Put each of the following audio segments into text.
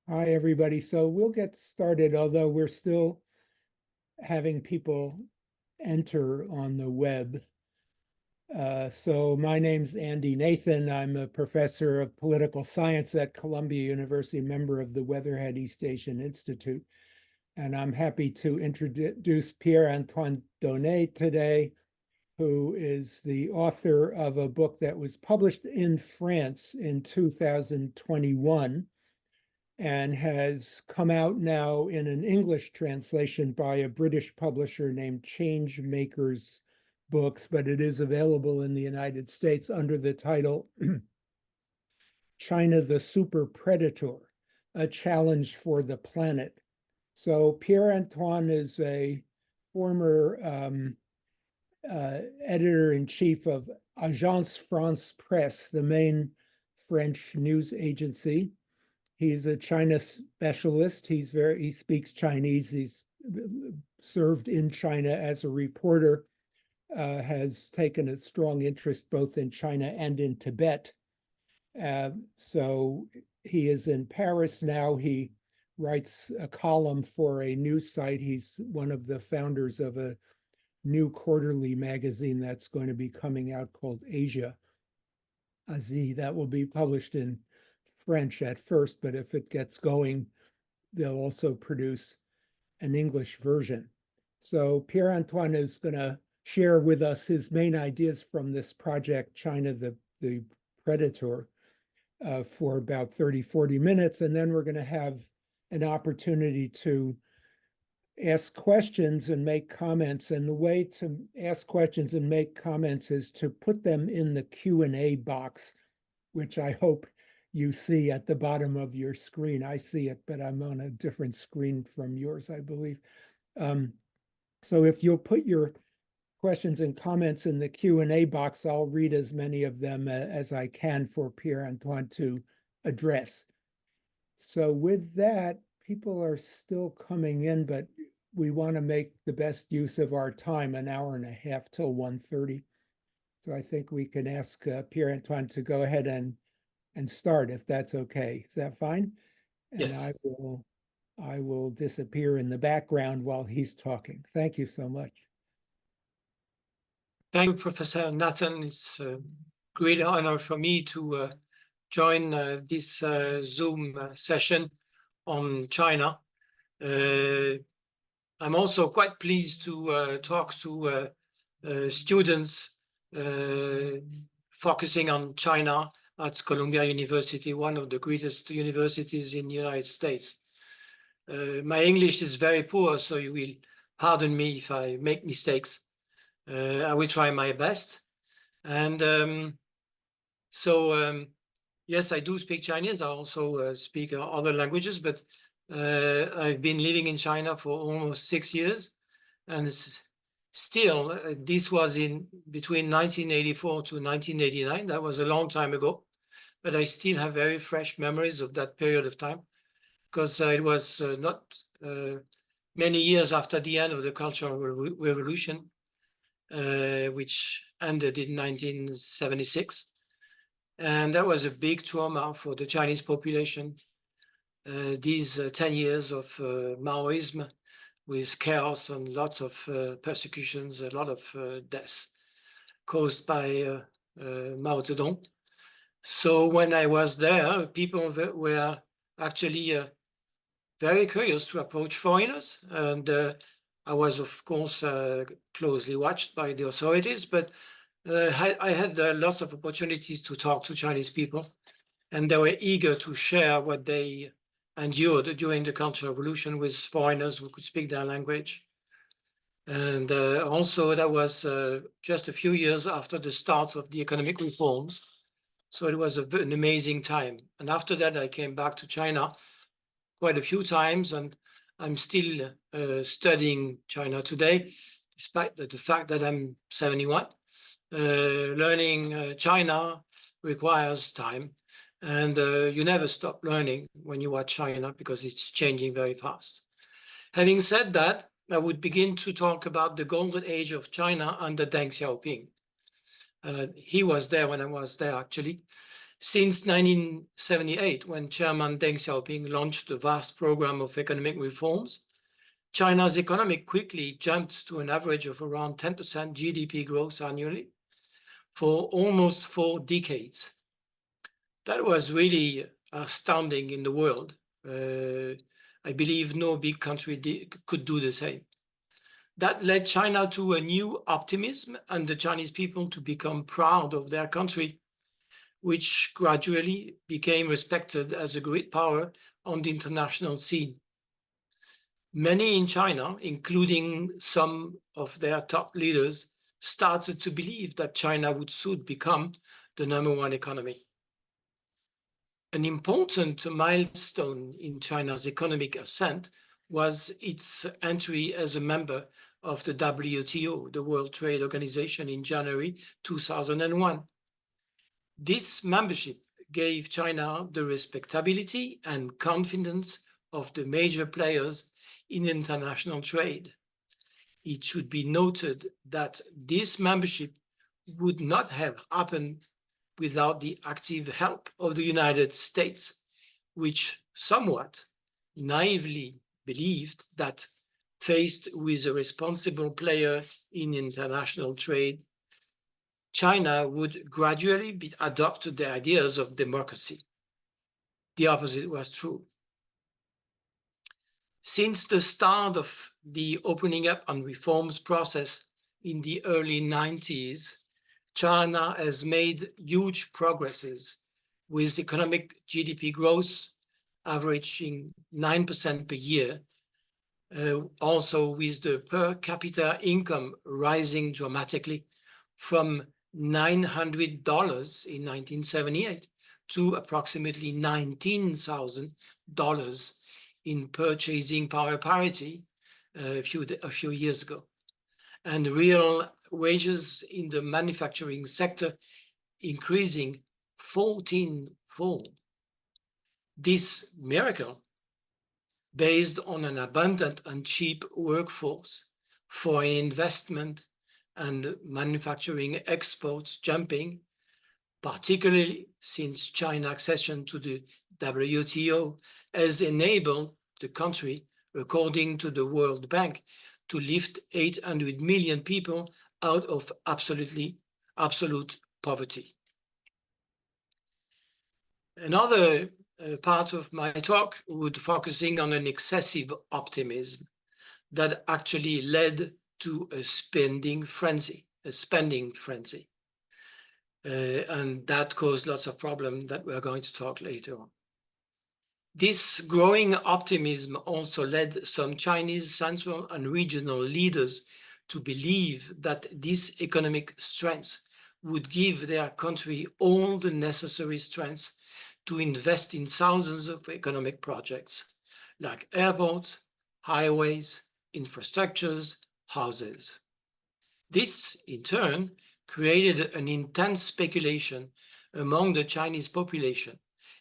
Hi, everybody. So we'll get started, although we're still having people enter on the web. So my name's Andy Nathan. I'm a professor of political science at Columbia University, member of the Weatherhead East Asian Institute. And I'm happy to introduce Pierre-Antoine Donnet today, who is the author of a book that was published in France in 2021 and has come out now in an English translation by a British publisher named Change Makers Books, but it is available in the United States under the title China the Super Predator, a Challenge for the Planet. So Pierre-Antoine is a former editor-in-chief of Agence France-Presse, the main French news agency. He's a China specialist. He speaks Chinese. He's served in China as a reporter, has taken a strong interest both in China and in Tibet. So he is in Paris now. He writes a column for a news site. He's one of the founders of a new quarterly magazine that's going to be coming out called Asia that will be published in French at first, but if it gets going, they'll also produce an English version. So Pierre-Antoine is going to share with us his main ideas from this project, China the Predator, for about 30, 40 minutes. And then we're going to have an opportunity to ask questions and make comments. And the way to ask questions and make comments is to put them in the Q&A box, which I hope you see at the bottom of your screen. I see it, but I'm on a different screen from yours, I believe. So if you'll put your questions and comments in the Q&A box, I'll read as many of them as I can for Pierre-Antoine to address. So with that, people are still coming in, but we want to make the best use of our time, an hour and a half till 1:30. So I think we can ask Pierre-Antoine to go ahead and start, if that's okay. Is that fine? And Yes. I will disappear in the background while he's talking. Thank you so much. Thank you, Professor Nathan. It's a great honor for me to join this Zoom session on China. I'm also quite pleased to talk to students focusing on China at Columbia University, one of the greatest universities in the United States. My English is very poor, so you will pardon me if I make mistakes. I will try my best. And yes, I do speak Chinese. I also speak other languages, but I've been living in China for almost 6 years. And still, this was in between 1984 to 1989. That was a long time ago. But I still have very fresh memories of that period of time, because it was not many years after the end of the Cultural Revolution, which ended in 1976. And that was a big trauma for the Chinese population. These 10 years of Maoism with chaos and lots of persecutions, a lot of deaths caused by Mao Zedong. So when I was there, people were actually very curious to approach foreigners. And I was, of course, closely watched by the authorities, but I had lots of opportunities to talk to Chinese people, and they were eager to share what they endured during the Cultural Revolution with foreigners who could speak their language. And also that was just a few years after the start of the economic reforms. So it was an amazing time. And after that, I came back to China quite a few times, and I'm still studying China today, despite the fact that I'm 71. Learning China requires time, and you never stop learning when you are China, because it's changing very fast. Having said that, I would begin to talk about the golden age of China under Deng Xiaoping. He was there when I was there, actually. Since 1978, when Chairman Deng Xiaoping launched a vast program of economic reforms, China's economy quickly jumped to an average of around 10% GDP growth annually for almost 4 decades. That was really astounding in the world. I believe no big country could do the same. That led China to a new optimism and the Chinese people to become proud of their country, which gradually became respected as a great power on the international scene. Many in China, including some of their top leaders, started to believe that China would soon become the #1 economy. An important milestone in China's economic ascent was its entry as a member of the WTO, the World Trade Organization, in January 2001. This membership gave China the respectability and confidence of the major players in international trade. It should be noted that this membership would not have happened without the active help of the United States, which somewhat naively believed that faced with a responsible player in international trade, China would gradually adopt the ideas of democracy. The opposite was true. Since the start of the opening up and reforms process in the early 90s, China has made huge progresses with economic GDP growth averaging 9% per year, also with the per capita income rising dramatically from $900 in 1978 to approximately $19,000 in purchasing power parity a few years ago, and real wages in the manufacturing sector increasing 14-fold. This miracle, based on an abundant and cheap workforce, foreign investment, and manufacturing exports jumping, particularly since China's accession to the WTO, has enabled the country, according to the World Bank, to lift 800 million people out of absolute poverty. Another part of my talk would focusing on an excessive optimism that actually led to a spending frenzy. And that caused lots of problems that we're going to talk later on. This growing optimism also led some Chinese central and regional leaders to believe that this economic strength would give their country all the necessary strength to invest in thousands of economic projects like airports, highways, infrastructures, houses. This, in turn, created an intense speculation among the Chinese population,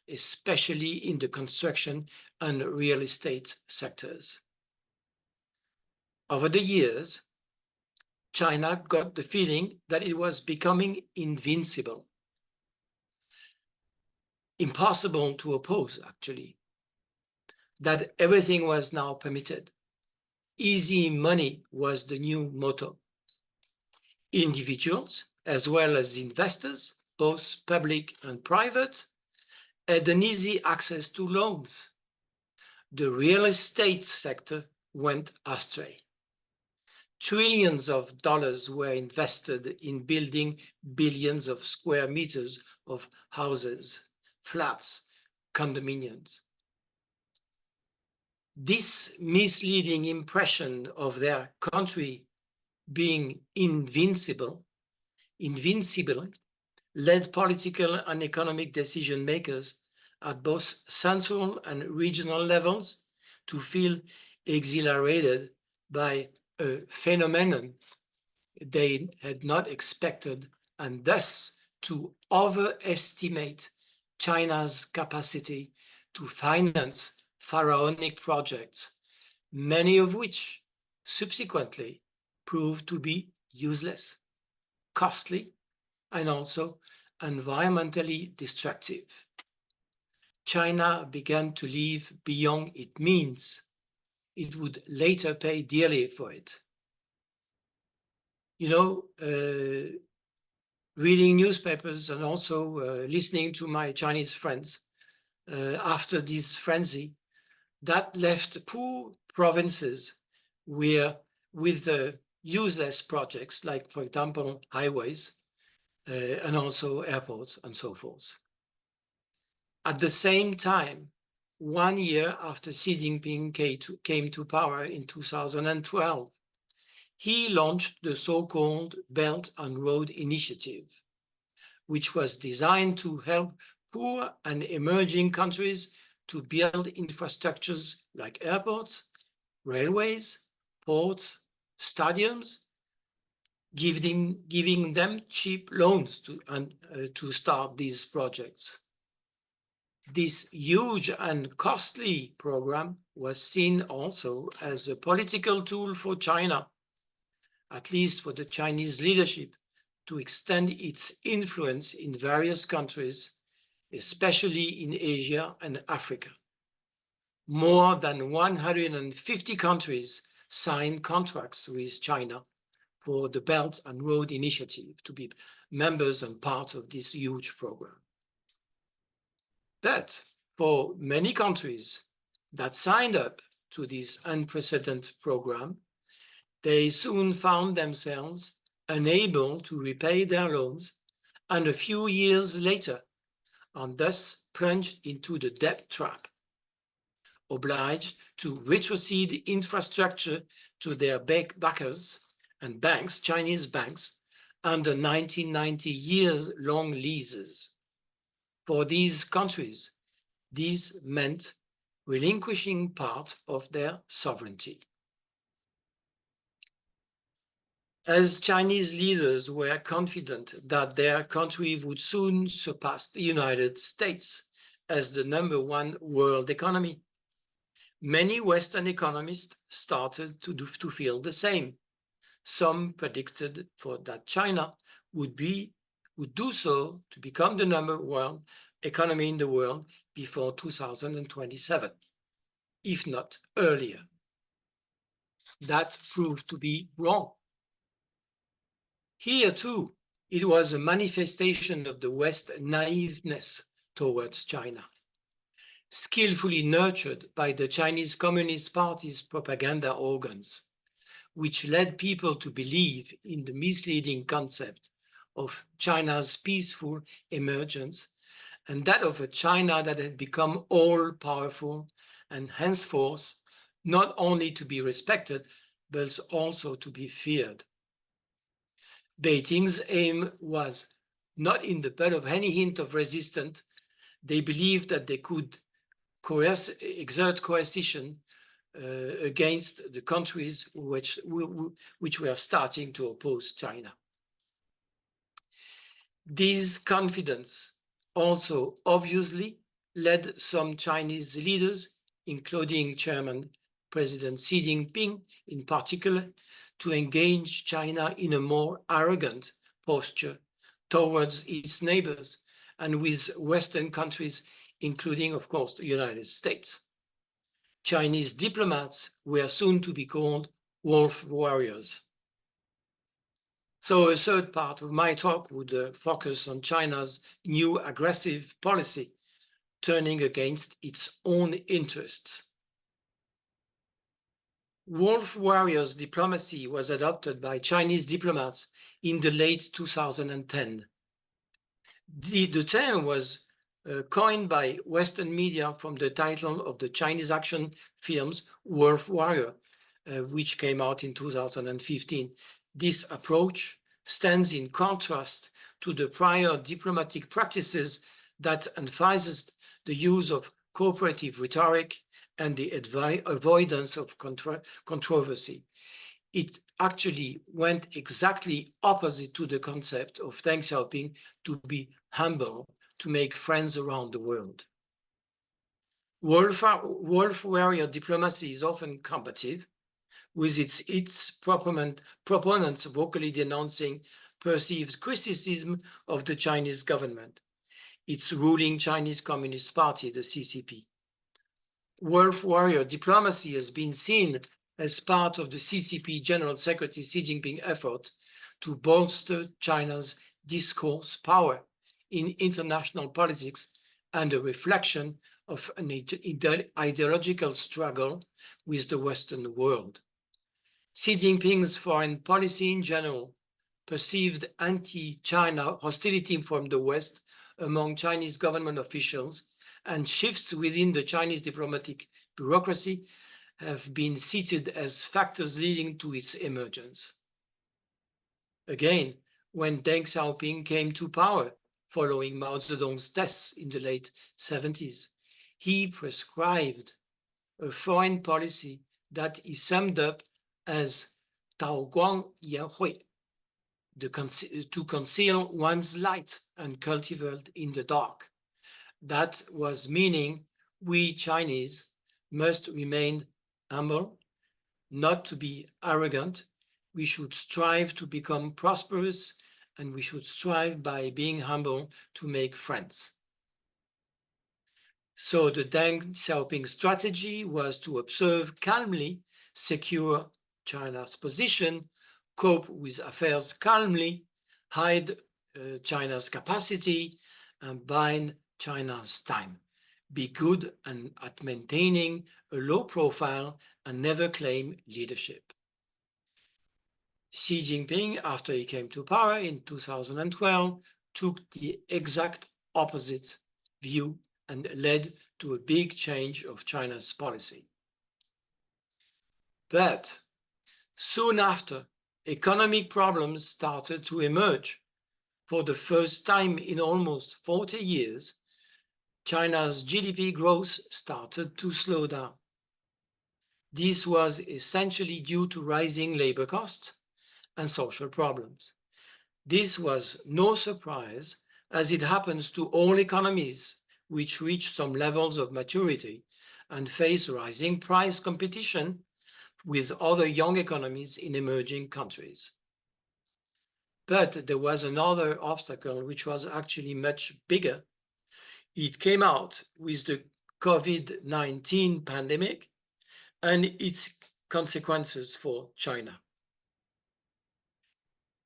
especially in the construction and real estate sectors. Over the years, China got the feeling that it was becoming invincible, impossible to oppose, actually, that everything was now permitted. Easy money was the new motto. Individuals, as well as investors, both public and private, had an easy access to loans. The real estate sector went astray. Trillions of dollars were invested in building billions of square meters of houses, flats, condominiums. This misleading impression of their country being invincible led political and economic decision makers at both central and regional levels to feel exhilarated by a phenomenon they had not expected, and thus to overestimate China's capacity to finance pharaonic projects, many of which subsequently proved to be useless, costly, and also environmentally destructive. China began to live beyond its means. It would later pay dearly for it. You know, reading newspapers and also listening to my Chinese friends after this frenzy, that left poor provinces with useless projects like, for example, highways and also airports and so forth. At the same time, 1 year after Xi Jinping came to power in 2012, he launched the so-called Belt and Road Initiative, which was designed to help poor and emerging countries to build infrastructures like airports, railways, ports, stadiums, giving them cheap loans to start these projects. This huge and costly program was seen also as a political tool for China, at least for the Chinese leadership, to extend its influence in various countries, especially in Asia and Africa. More than 150 countries signed contracts with China for the Belt and Road Initiative to be members and part of this huge program. But for many countries that signed up to this unprecedented program, they soon found themselves unable to repay their loans, and a few years later, and thus plunged into the debt trap, obliged to retrocede infrastructure to their backers and banks, Chinese banks, under 1990 years-long leases. For these countries, this meant relinquishing part of their sovereignty. As Chinese leaders were confident that their country would soon surpass the United States as the #1 world economy, many Western economists started to feel the same. Some predicted that China would do so to become the #1 economy in the world before 2027, if not earlier. That proved to be wrong. Here too, it was a manifestation of the West's naiveness towards China, skillfully nurtured by the Chinese Communist Party's propaganda organs, which led people to believe in the misleading concept of China's peaceful emergence and that of a China that had become all-powerful and henceforth not only to be respected, but also to be feared. Beijing's aim was not in the butt of any hint of resistance. They believed that they could exert coercion against the countries which were starting to oppose China. This confidence also obviously led some Chinese leaders, including Chairman President Xi Jinping in particular, to engage China in a more arrogant posture towards its neighbors and with Western countries, including, of course, the United States. Chinese diplomats were soon to be called wolf warriors. So a third part of my talk would focus on China's new aggressive policy, turning against its own interests. Wolf warriors diplomacy was adopted by Chinese diplomats in the late 2010. The term was coined by Western media from the title of the Chinese action films Wolf Warrior, which came out in 2015. This approach stands in contrast to the prior diplomatic practices that emphasized the use of cooperative rhetoric and the avoidance of controversy. It actually went exactly opposite to the concept of thanks helping to be humble, to make friends around the world. Wolf warrior diplomacy is often combative, with its proponents vocally denouncing perceived criticism of the Chinese government, its ruling Chinese Communist Party, the CCP. Wolf warrior diplomacy has been seen as part of the CCP General Secretary Xi Jinping effort to bolster China's discourse power in international politics and a reflection of an ideological struggle with the Western world. Xi Jinping's foreign policy in general, perceived anti-China hostility from the West among Chinese government officials, and shifts within the Chinese diplomatic bureaucracy have been cited as factors leading to its emergence. Again, when Deng Xiaoping came to power following Mao Zedong's death in the late 70s, he prescribed a foreign policy that is summed up as Tao Guang Yan Hui, to conceal one's light and cultivate in the dark. That was meaning we Chinese must remain humble, not to be arrogant. We should strive to become prosperous, and we should strive by being humble to make friends. So the Deng Xiaoping strategy was to observe calmly, secure China's position, cope with affairs calmly, hide China's capacity, and bind China's time. Be good and at maintaining a low profile and never claim leadership. Xi Jinping, after he came to power in 2012, took the exact opposite view and led to a big change of China's policy. But soon after, economic problems started to emerge. For the first time in almost 40 years, China's GDP growth started to slow down. This was essentially due to rising labor costs and social problems. This was no surprise, as it happens to all economies which reach some levels of maturity and face rising price competition with other young economies in emerging countries. But there was another obstacle which was actually much bigger. It came out with the COVID-19 pandemic and its consequences for China.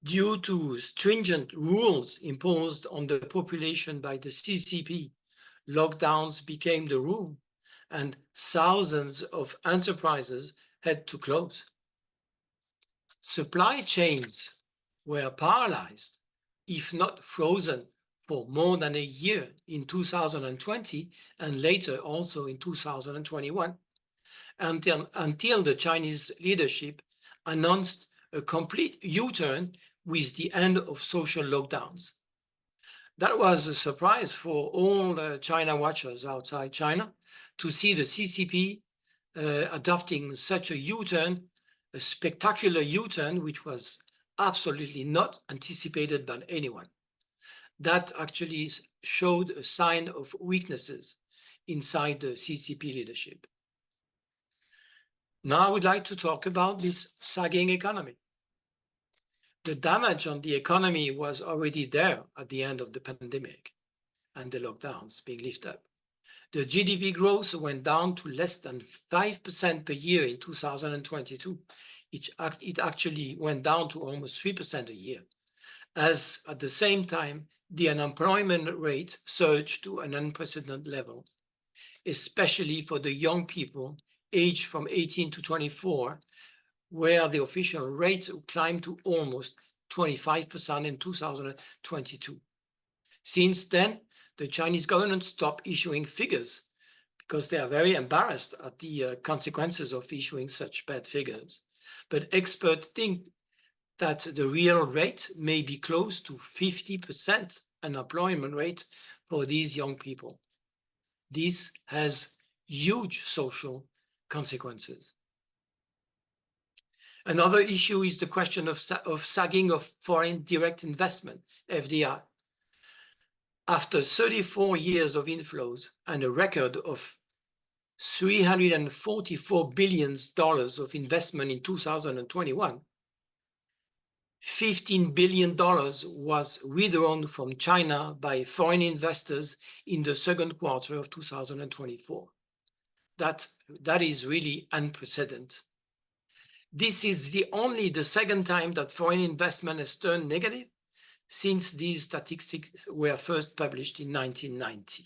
Due to stringent rules imposed on the population by the CCP, lockdowns became the rule, and thousands of enterprises had to close. Supply chains were paralyzed, if not frozen, for more than a year in 2020 and later also in 2021, until the Chinese leadership announced a complete U-turn with the end of social lockdowns. That was a surprise for all China watchers outside China to see the CCP adopting such a U-turn, a spectacular U-turn, which was absolutely not anticipated by anyone. That actually showed a sign of weaknesses inside the CCP leadership. Now I would like to talk about this sagging economy. The damage on the economy was already there at the end of the pandemic and the lockdowns being lifted up. The GDP growth went down to less than 5% per year in 2022. It actually went down to almost 3% a year, as at the same time, the unemployment rate surged to an unprecedented level, especially for the young people aged from 18 to 24, where the official rate climbed to almost 25% in 2022. Since then, the Chinese government stopped issuing figures because they are very embarrassed at the consequences of issuing such bad figures. But experts think that the real rate may be close to 50% unemployment rate for these young people. This has huge social consequences. Another issue is the question of sagging of foreign direct investment, FDI. After 34 years of inflows and a record of $344 billion of investment in 2021, $15 billion was withdrawn from China by foreign investors in the second quarter of 2024. That is really unprecedented. This is the second time that foreign investment has turned negative since these statistics were first published in 1990.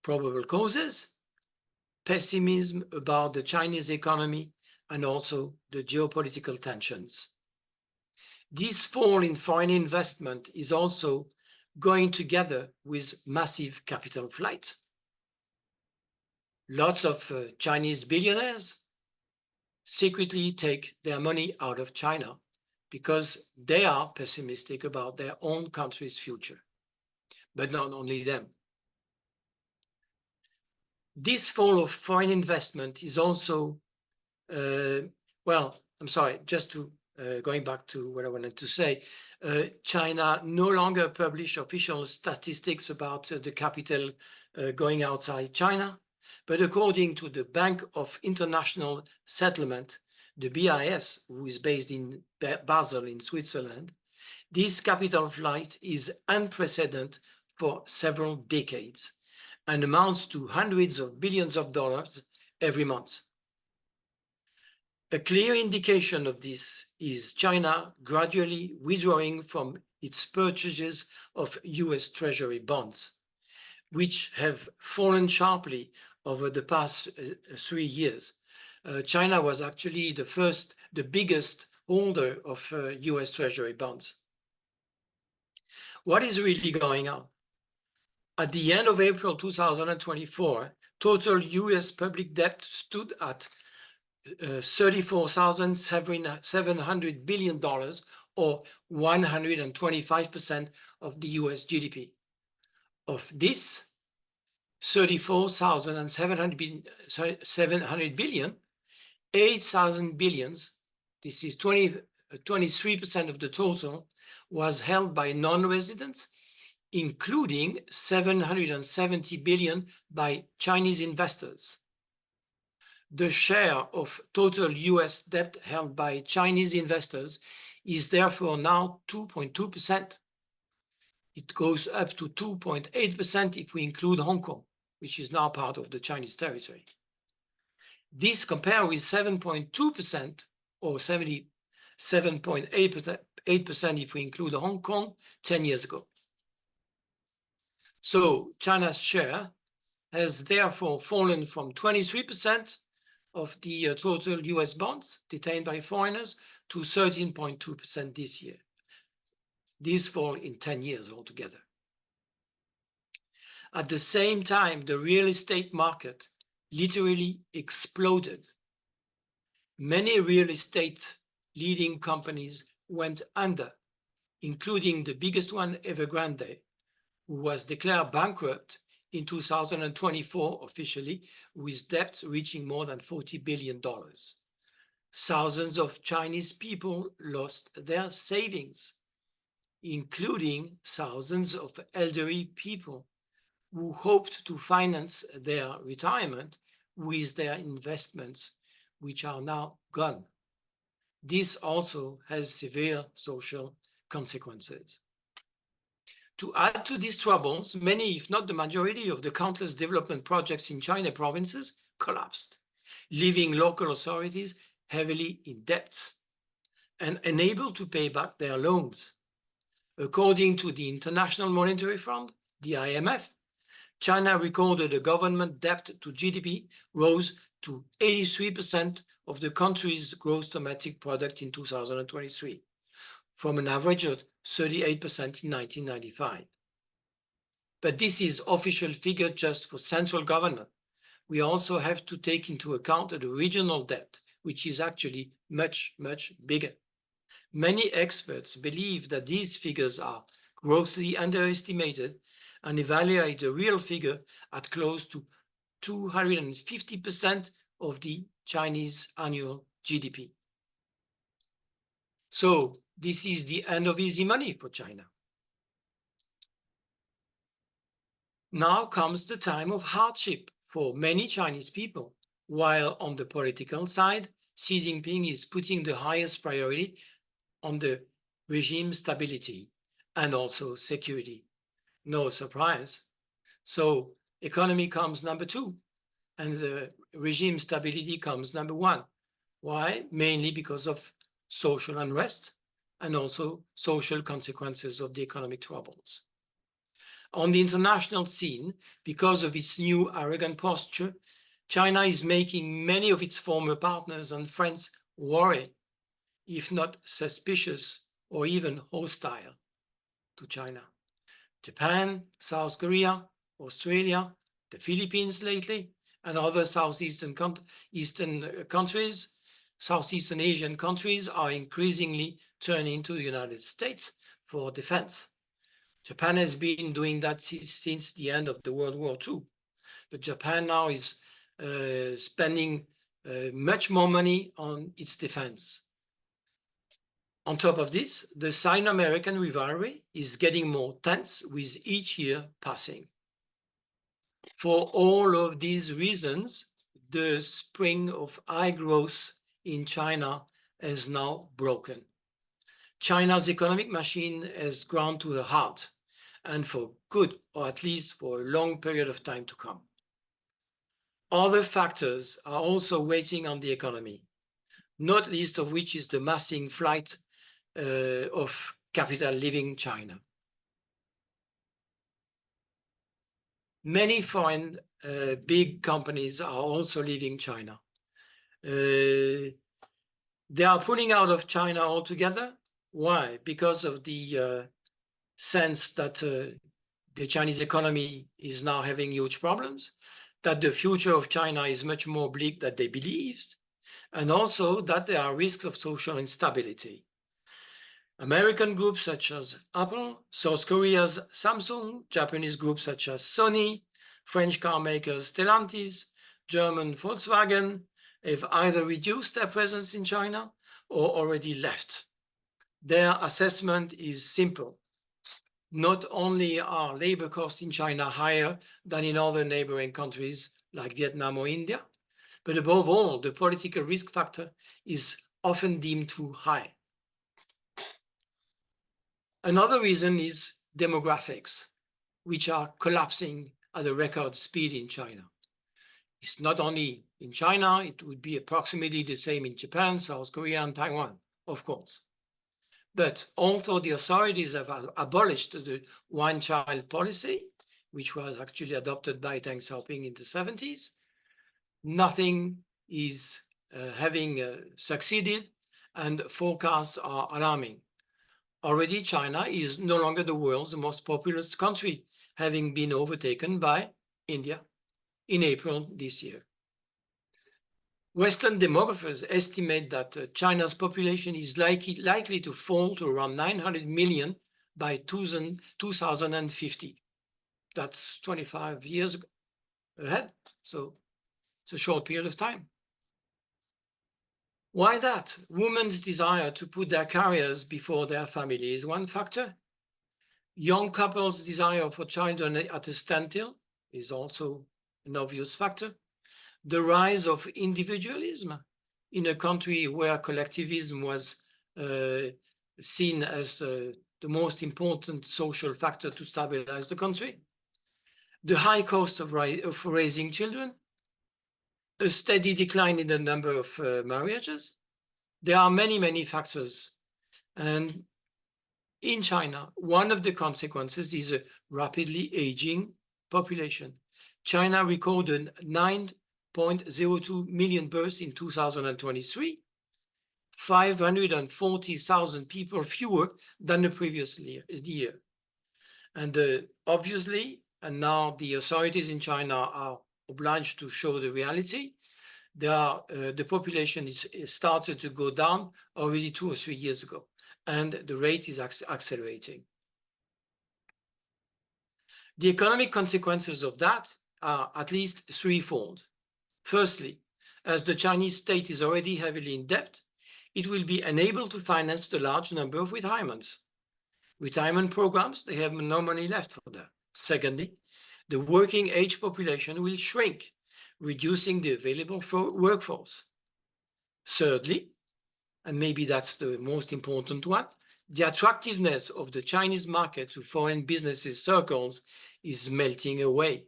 Probable causes: pessimism about the Chinese economy and also the geopolitical tensions. This fall in foreign investment is also going together with massive capital flight. Lots of Chinese billionaires secretly take their money out of China because they are pessimistic about their own country's future. But not only them. This fall of foreign investment is also, going back to what I wanted to say, China no longer publish official statistics about the capital going outside China, but according to the Bank of International Settlement, the BIS, who is based in Basel in Switzerland, this capital flight is unprecedented for several decades and amounts to hundreds of billions of dollars every month. A clear indication of this is China gradually withdrawing from its purchases of US Treasury bonds, which have fallen sharply over the past 3 years. China was actually the biggest holder of US Treasury bonds. What is really going on? At the end of April 2024, total US public debt stood at $34,700 billion, or 125% of the US GDP. Of this, $34,700 billion, 8,000 billions, this is 23% of the total, was held by non-residents, including $770 billion by Chinese investors. The share of total US debt held by Chinese investors is therefore now 2.2%. It goes up to 2.8% if we include Hong Kong, which is now part of the Chinese territory. This compares with 7.2% or 77.8% if we include Hong Kong 10 years ago. So China's share has therefore fallen from 23% of the total US bonds detained by foreigners to 13.2% this year. This fall in 10 years altogether. At the same time, the real estate market literally exploded. Many real estate leading companies went under, including the biggest one, Evergrande, who was declared bankrupt in 2024 officially, with debt reaching more than $40 billion. Thousands of Chinese people lost their savings, including thousands of elderly people who hoped to finance their retirement with their investments, which are now gone. This also has severe social consequences. To add to these troubles, many, if not the majority, of the countless development projects in China provinces collapsed, leaving local authorities heavily in debt and unable to pay back their loans. According to the International Monetary Fund, the IMF, China recorded a government debt to GDP rose to 83% of the country's gross domestic product in 2023, from an average of 38% in 1995. But this is official figure just for central government. We also have to take into account the regional debt, which is actually much, much bigger. Many experts believe that these figures are grossly underestimated and evaluate the real figure at close to 250% of the Chinese annual GDP. So this is the end of easy money for China. Now comes the time of hardship for many Chinese people, while on the political side, Xi Jinping is putting the highest priority on the regime stability and also security. No surprise. So economy comes number 2, and the regime stability comes number 1. Why? Mainly because of social unrest and also social consequences of the economic troubles. On the international scene, because of its new arrogant posture, China is making many of its former partners and friends worry, if not suspicious or even hostile to China. Japan, South Korea, Australia, the Philippines lately, and other Southeastern countries, Southeastern Asian countries are increasingly turning to the United States for defense. Japan has been doing that since the end of the World War II. But Japan now is spending much more money on its defense. On top of this, the Sino-American rivalry is getting more tense with each year passing. For all of these reasons, the spring of high growth in China has now broken. China's economic machine has ground to a halt, and for good, or at least for a long period of time to come. Other factors are also weighing on the economy, not least of which is the massing flight of capital leaving China. Many foreign big companies are also leaving China. They are pulling out of China altogether. Why? Because of the sense that the Chinese economy is now having huge problems, that the future of China is much more bleak than they believed, and also that there are risks of social instability. American groups such as Apple, South Korea's Samsung, Japanese groups such as Sony, French car makers Stellantis, German Volkswagen have either reduced their presence in China or already left. Their assessment is simple. Not only are labor costs in China higher than in other neighboring countries like Vietnam or India, but above all, the political risk factor is often deemed too high. Another reason is demographics, which are collapsing at a record speed in China. It's not only in China, it would be approximately the same in Japan, South Korea, and Taiwan, of course. But although the authorities have abolished the one-child policy, which was actually adopted by Deng Xiaoping in the 70s, nothing is having succeeded, and forecasts are alarming. Already, China is no longer the world's most populous country, having been overtaken by India in April this year. Western demographers estimate that China's population is likely to fall to around 900 million by 2050. That's 25 years ahead, so it's a short period of time. Why that? Women's desire to put their careers before their family is one factor. Young couples' desire for children at a standstill is also an obvious factor. The rise of individualism in a country where collectivism was seen as the most important social factor to stabilize the country. The high cost of raising children, a steady decline in the number of marriages. There are many, many factors. And in China, one of the consequences is a rapidly aging population. China recorded 9.02 million births in 2023, 540,000 people fewer than the previous year. And obviously, and now the authorities in China are obliged to show the reality, the population is started to go down already 2 or 3 years ago, and the rate is accelerating. The economic consequences of that are at least threefold. Firstly, as the Chinese state is already heavily in debt, it will be unable to finance the large number of retirements. Retirement programs, they have no money left for that. Secondly, the working age population will shrink, reducing the available workforce. Thirdly, and maybe that's the most important one, the attractiveness of the Chinese market to foreign businesses circles is melting away.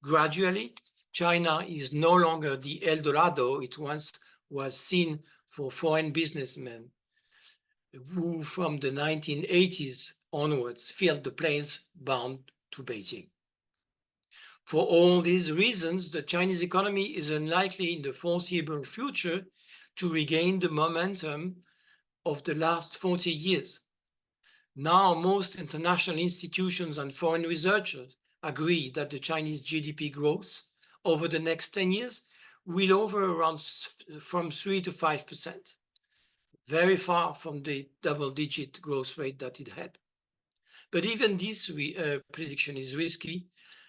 Gradually, China is no longer the El Dorado it once was seen for foreign businessmen who from the 1980s onwards filled the planes bound to Beijing. For all these reasons, the Chinese economy is unlikely in the foreseeable future to regain the momentum of the last 40 years. Now, most international institutions and foreign researchers agree that the Chinese GDP growth over the next 10 years will hover around from 3 to 5%, very far from the double-digit growth rate that it had. But even this prediction is risky,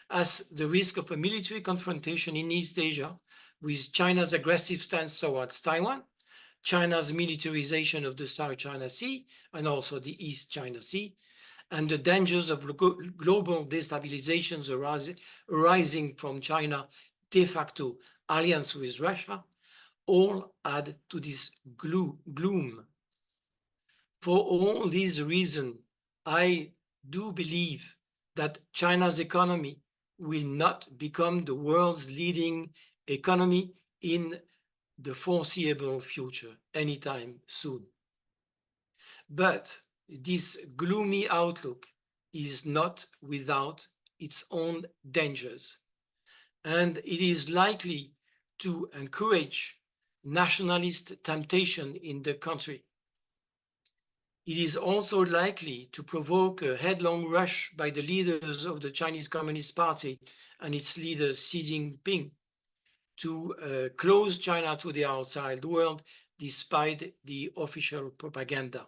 as the risk of a military confrontation in East Asia with China's aggressive stance towards Taiwan, China's militarization of the South China Sea and also the East China Sea, and the dangers of global destabilizations arising from China's de facto alliance with Russia, all add to this gloom. For all these reasons, I do believe that China's economy will not become the world's leading economy in the foreseeable future anytime soon. But this gloomy outlook is not without its own dangers, and it is likely to encourage nationalist temptation in the country. It is also likely to provoke a headlong rush by the leaders of the Chinese Communist Party and its leader Xi Jinping to close China to the outside world despite the official propaganda.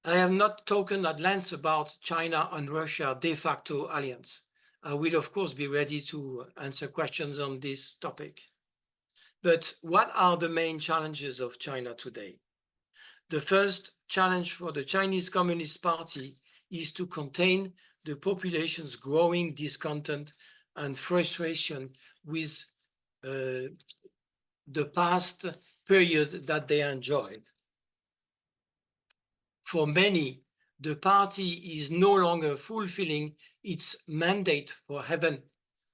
I have not talked at length about China and Russia de facto alliance. I will, of course, be ready to answer questions on this topic. But what are the main challenges of China today? The first challenge for the Chinese Communist Party is to contain the population's growing discontent and frustration with the past period that they enjoyed. For many, the party is no longer fulfilling its mandate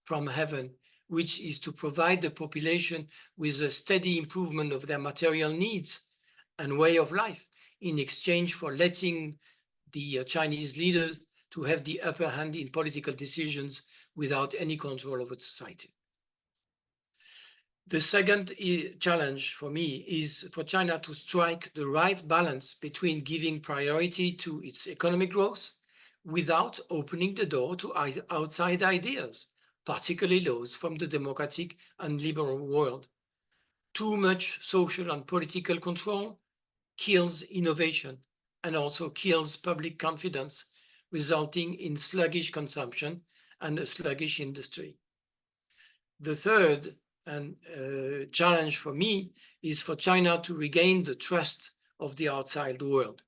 from heaven, which is to provide the population with a steady improvement of their material needs and way of life in exchange for letting the Chinese leaders to have the upper hand in political decisions without any control over society. The second challenge for me is for China to strike the right balance between giving priority to its economic growth without opening the door to outside ideas, particularly those from the democratic and liberal world. Too much social and political control kills innovation and also kills public confidence, resulting in sluggish consumption and a sluggish industry. The third challenge for me is for China to regain the trust of the outside world.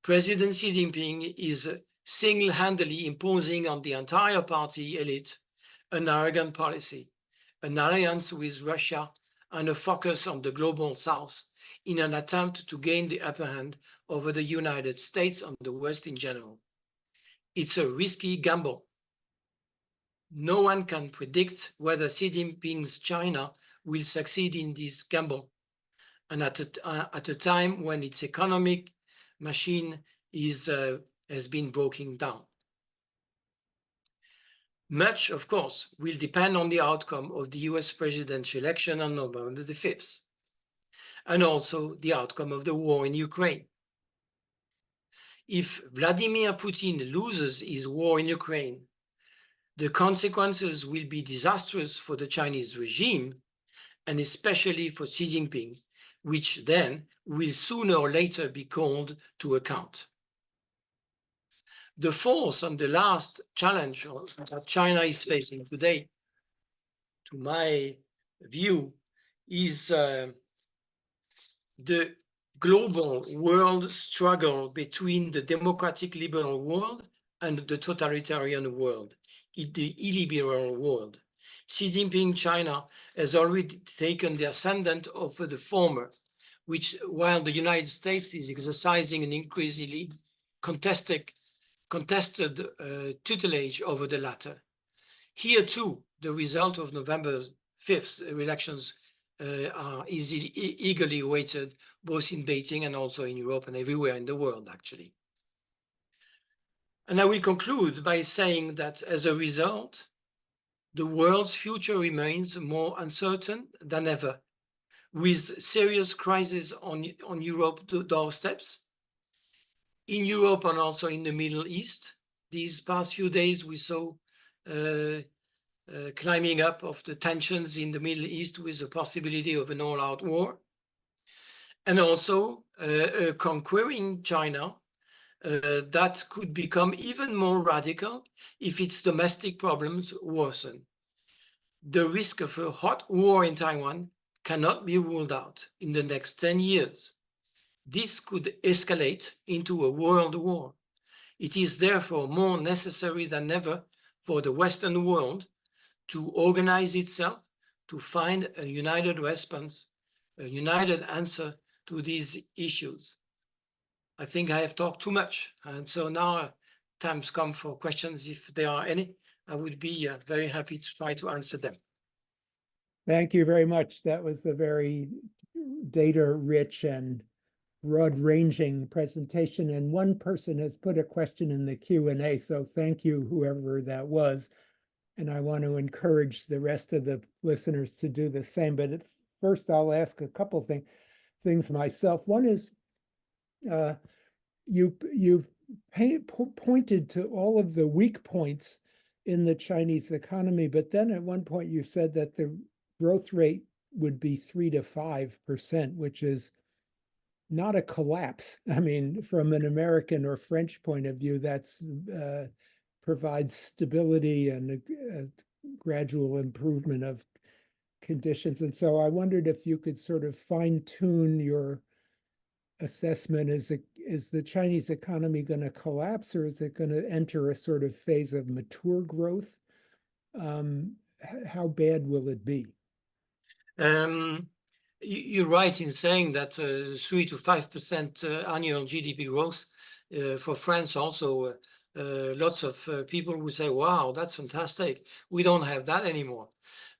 President Xi Jinping is single-handedly imposing on the entire party elite an arrogant policy, an alliance with Russia, and a focus on the global south in an attempt to gain the upper hand over the United States and the West in general. It's a risky gamble. No one can predict whether Xi Jinping's China will succeed in this gamble, and at a time when its economic machine has been broken down. Much, of course, will depend on the outcome of the US presidential election on November the 5th, and also the outcome of the war in Ukraine. If Vladimir Putin loses his war in Ukraine, the consequences will be disastrous for the Chinese regime, and especially for Xi Jinping, which then will sooner or later be called to account. The fourth and the last challenge that China is facing today, to my view, is the global world struggle between the democratic liberal world and the totalitarian world, the illiberal world. Xi Jinping China has already taken the ascendant over the former, which while the United States is exercising an increasingly contested tutelage over the latter. Here too, the result of November 5th elections are eagerly awaited, both in Beijing and also in Europe and everywhere in the world, actually. And I will conclude by saying that as a result, the world's future remains more uncertain than ever, with serious crises on Europe's doorsteps, in Europe and also in the Middle East. These past few days, we saw climbing up of the tensions in the Middle East with the possibility of an all-out war, and also conquering China that could become even more radical if its domestic problems worsen. The risk of a hot war in Taiwan cannot be ruled out in the next 10 years. This could escalate into a world war. It is therefore more necessary than ever for the Western world to organize itself to find a united response, a united answer to these issues. I think I have talked too much, and so now time's come for questions. If there are any, I would be very happy to try to answer them. Thank you very much. That was a very data-rich and broad-ranging presentation, and one person has put a question in the Q&A, so thank you, whoever that was. And I want to encourage the rest of the listeners to do the same. But first, I'll ask a couple things myself. One is, you pointed to all of the weak points in the Chinese economy, but then at one point you said that the growth rate would be 3 to 5%, which is not a collapse. I mean, from an American or French point of view, that's provides stability and a gradual improvement of conditions. And so I wondered if you could sort of fine-tune your assessment. Is the Chinese economy going to collapse, or is it going to enter a sort of phase of mature growth? How bad will it be? You're right in saying that 3 to 5% annual GDP growth for France also. Lots of people will say, wow, that's fantastic. We don't have that anymore.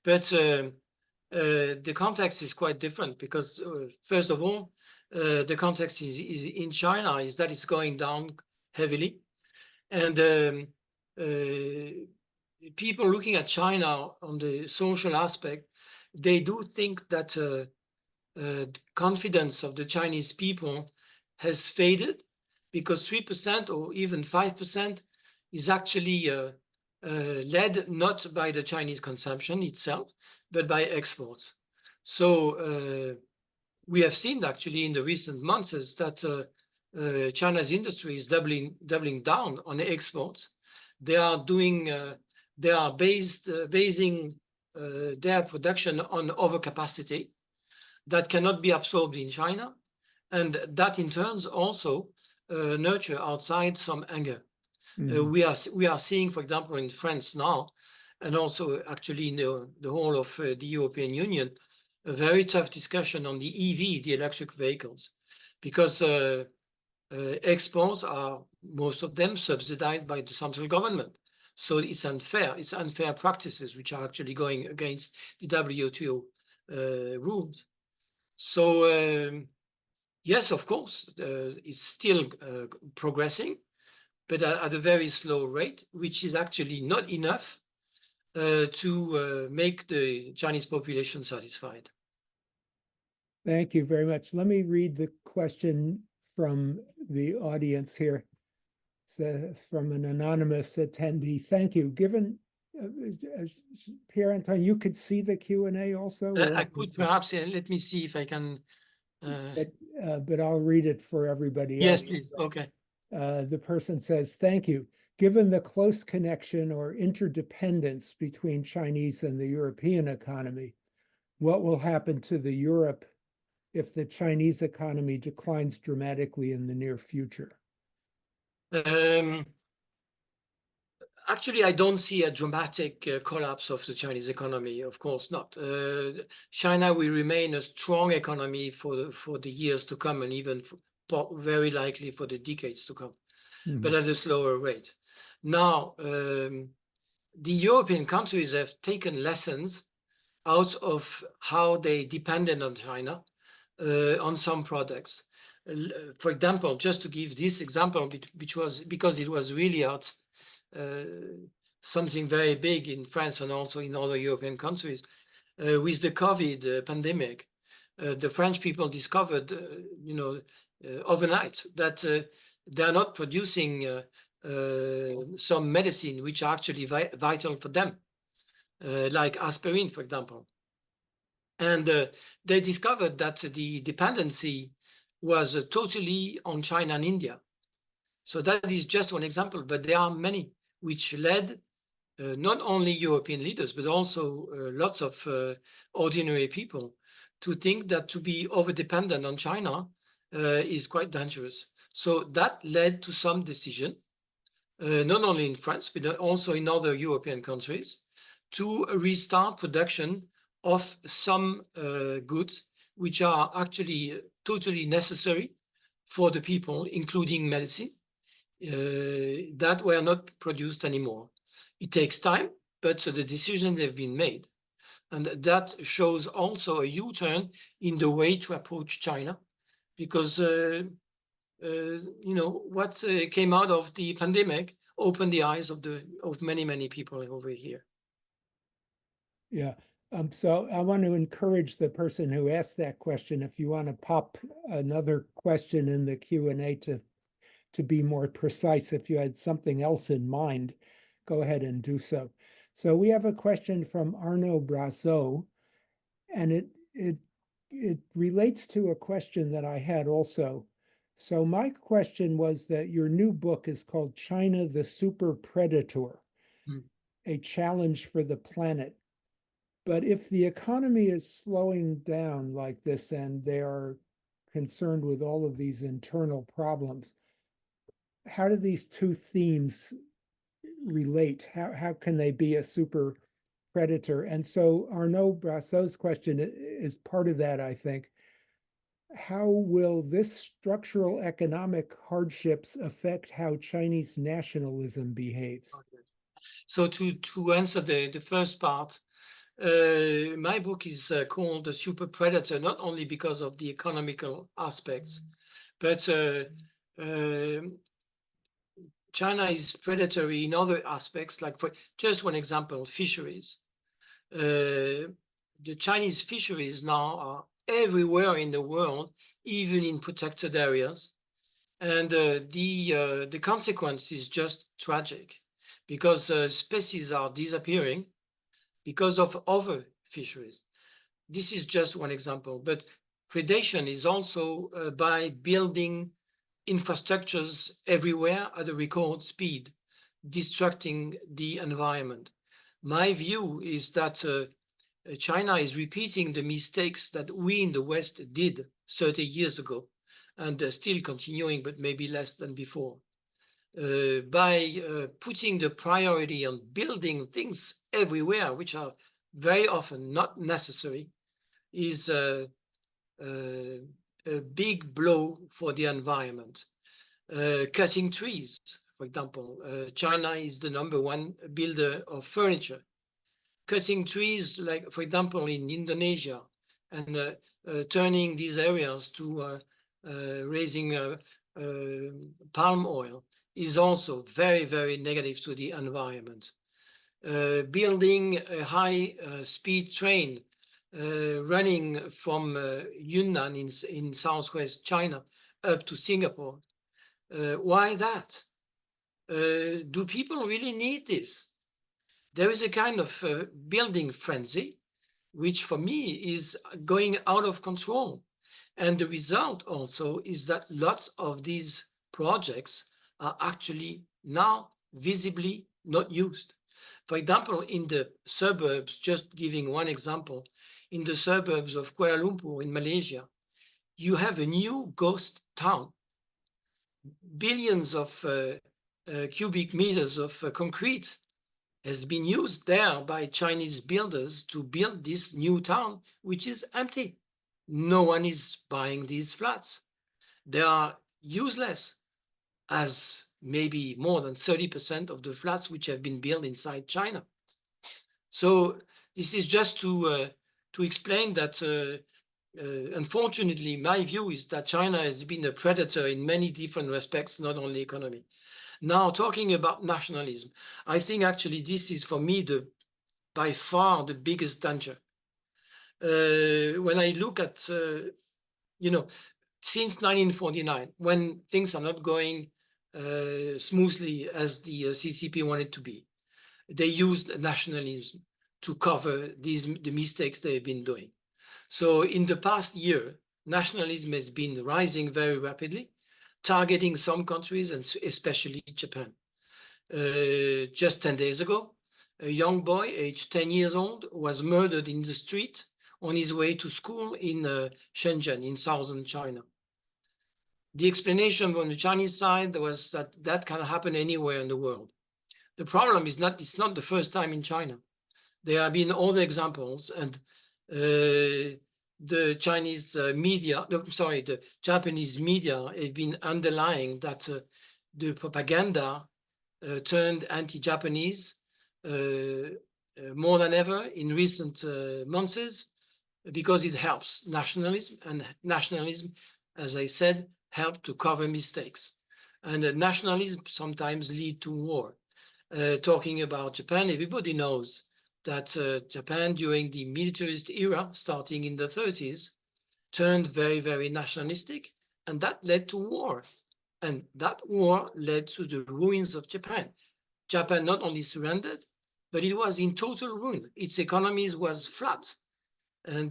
But the context is quite different because, first of all, the context is in China is that it's going down heavily. And people looking at China on the social aspect, they do think that the confidence of the Chinese people has faded, because 3% or even 5% is actually led not by the Chinese consumption itself, but by exports. So we have seen actually in the recent months that China's industry is doubling down on exports. They are doing, they are basing their production on overcapacity that cannot be absorbed in China, and that in turn also nurture outside some anger. We are seeing, for example, in France now, and also actually in the whole of the European Union, a very tough discussion on the EV, the electric vehicles, because exports are, most of them, subsidized by the central government. So it's unfair. It's unfair practices which are actually going against the WTO rules. So yes, of course, it's still progressing, but at a very slow rate, which is actually not enough to make the Chinese population satisfied. Thank you very much. Let me read the question from the audience here. It's from an anonymous attendee. Thank you. Given Pierre-Antoine, you could see the Q&A also? I could perhaps, let me see if I can. But I'll read it for everybody else. Yes, please. Okay. The person says, thank you. Given the close connection or interdependence between Chinese and the European economy, what will happen to the Europe if the Chinese economy declines dramatically in the near future? Actually, I don't see a dramatic collapse of the Chinese economy. Of course not. China will remain a strong economy for the years to come, and even very likely for the decades to come, but at a slower rate. Now, the European countries have taken lessons out of how they depended on China on some products. For example, just to give this example, which was because it was really something very big in France and also in other European countries, with the COVID pandemic, the French people discovered, overnight that they are not producing some medicine which are actually vital for them, like aspirin, for example. And they discovered that the dependency was totally on China and India. So that is just one example, but there are many which led not only European leaders, but also lots of ordinary people to think that to be over-dependent on China is quite dangerous. So that led to some decision, not only in France, but also in other European countries, to restart production of some goods which are actually totally necessary for the people, including medicine, that were not produced anymore. It takes time, but the decisions have been made. And that shows also a U-turn in the way to approach China, because what came out of the pandemic opened the eyes of many people over here. Yeah. So I want to encourage the person who asked that question, if you want to pop another question in the Q&A to be more precise, if you had something else in mind, go ahead and do so. So we have a question from Arnaud Brazeau, and it relates to a question that I had also. So my question was that your new book is called China, the Super Predator, a challenge for the planet. But if the economy is slowing down like this and they are concerned with all of these internal problems, how do these two themes relate? How can they be a super predator? And so Arnaud Brazeau's question is part of that, I think. How will this structural economic hardships affect how Chinese nationalism behaves? So to answer the first part, my book is called The Super Predator, not only because of the economical aspects, but China is predatory in other aspects, like for just one example, fisheries. The Chinese fisheries now are everywhere in the world, even in protected areas. And the consequence is just tragic, because species are disappearing because of overfisheries. This is just one example, but predation is also by building infrastructures everywhere at a record speed, destructing the environment. My view is that China is repeating the mistakes that we in the West did 30 years ago, and still continuing, but maybe less than before. By putting the priority on building things everywhere, which are very often not necessary, is a big blow for the environment. Cutting trees, for example. China is the #1 builder of furniture. Cutting trees, like, for example, in Indonesia, and turning these areas to raising palm oil is also very, very negative to the environment. Building a high-speed train running from Yunnan in southwest China up to Singapore. Why that? Do people really need this? There is a kind of building frenzy, which for me is going out of control. And the result also is that lots of these projects are actually now visibly not used. For example, in the suburbs, just giving one example, in the suburbs of Kuala Lumpur in Malaysia, you have a new ghost town. Billions of cubic meters of concrete has been used there by Chinese builders to build this new town, which is empty. No one is buying these flats. They are useless, as maybe more than 30% of the flats which have been built inside China. So this is just to explain that unfortunately, my view is that China has been a predator in many different respects, not only economy. Now, talking about nationalism, I think actually this is for me by far the biggest danger. When I look at, since 1949, when things are not going smoothly as the CCP wanted to be, they used nationalism to cover the mistakes they've been doing. So in the past year, nationalism has been rising very rapidly, targeting some countries and especially Japan. Just 10 days ago, a young boy, aged 10 years old, was murdered in the street on his way to school in Shenzhen, in southern China. The explanation from the Chinese side was that can happen anywhere in the world. The problem is it's not the first time in China. There have been other examples, and the Chinese media, the Japanese media have been underlying that the propaganda turned anti-Japanese more than ever in recent months, because it helps nationalism, and nationalism, as I said, help to cover mistakes. And nationalism sometimes lead to war. Talking about Japan, everybody knows that Japan during the militarist era, starting in the 30s, turned very, very nationalistic, and that led to war. And that war led to the ruins of Japan. Japan not only surrendered, but it was in total ruin. Its economies was flat. And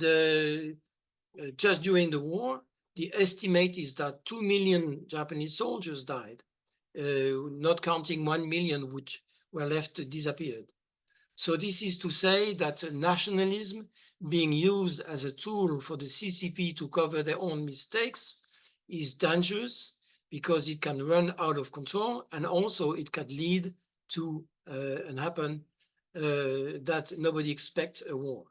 just during the war, the estimate is that 2 million Japanese soldiers died, not counting 1 million which were left disappeared. So this is to say that nationalism being used as a tool for the CCP to cover their own mistakes is dangerous, because it can run out of control, and also it can lead to and happen that nobody expects a war.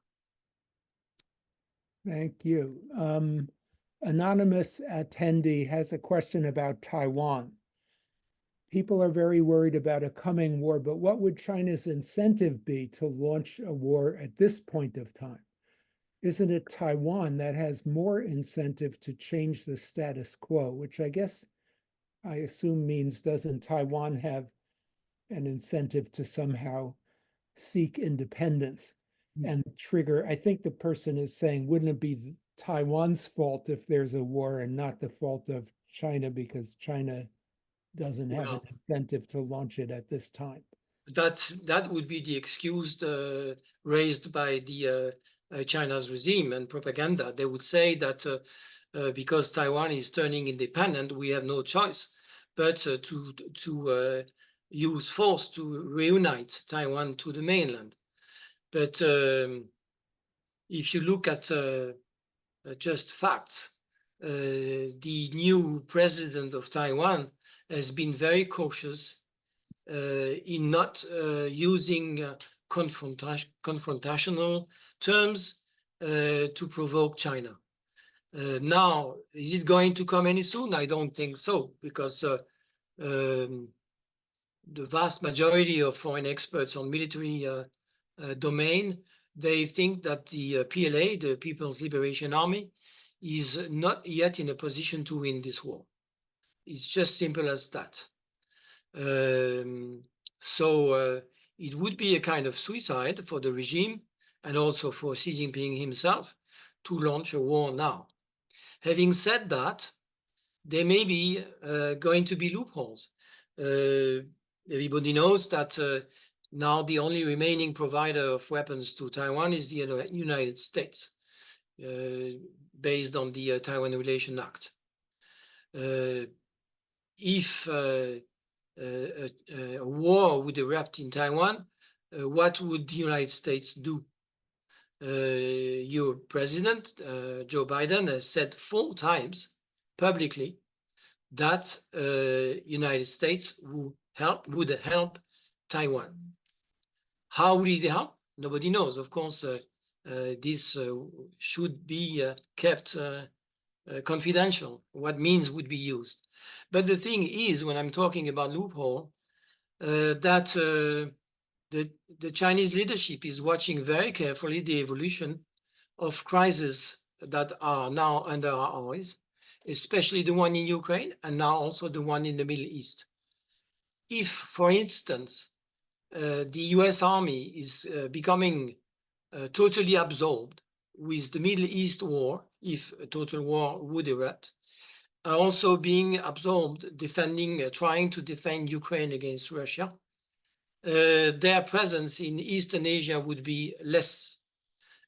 Thank you. Anonymous attendee has a question about Taiwan. People are very worried about a coming war, but what would China's incentive be to launch a war at this point of time? Isn't it Taiwan that has more incentive to change the status quo, which I guess I assume means, doesn't Taiwan have an incentive to somehow seek independence and trigger? I think the person is saying, wouldn't it be Taiwan's fault if there's a war and not the fault of China, because China doesn't have an incentive to launch it at this time? That would be the excuse raised by the China's regime and propaganda. They would say that because Taiwan is turning independent, we have no choice but to use force to reunite Taiwan to the mainland. But if you look at just facts, the new president of Taiwan has been very cautious in not using confrontational terms to provoke China. Now, is it going to come any soon? I don't think so, because the vast majority of foreign experts on military domain, they think that the PLA, the People's Liberation Army, is not yet in a position to win this war. It's just simple as that. So it would be a kind of suicide for the regime, and also for Xi Jinping himself, to launch a war now. Having said that, there may be going to be loopholes. Everybody knows that now the only remaining provider of weapons to Taiwan is the United States, based on the Taiwan Relation Act. If a war would erupt in Taiwan, what would the United States do? Your president, Joe Biden, has said 4 times publicly that United States would help Taiwan. How would it help? Nobody knows. Of course, this should be kept confidential. What means would be used. But the thing is, when I'm talking about loophole, that the Chinese leadership is watching very carefully the evolution of crises that are now under our eyes, especially the one in Ukraine and now also the one in the Middle East. If, for instance, the US Army is becoming totally absorbed with the Middle East war, if a total war would erupt, also being absorbed trying to defend Ukraine against Russia, their presence in Eastern Asia would be less.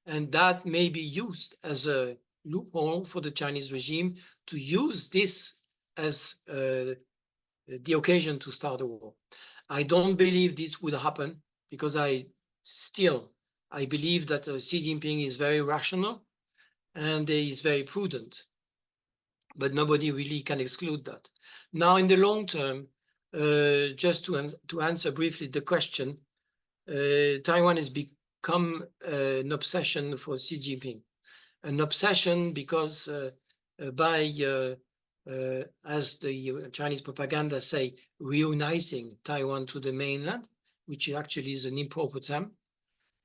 And that may be used as a loophole for the Chinese regime to use this as the occasion to start a war. I don't believe this would happen because I believe that Xi Jinping is very rational and he is very prudent, but nobody really can exclude that. Now, in the long term, just to answer briefly the question, Taiwan has become an obsession for Xi Jinping, an obsession because as the Chinese propaganda say, reuniting Taiwan to the mainland, which actually is an improper term,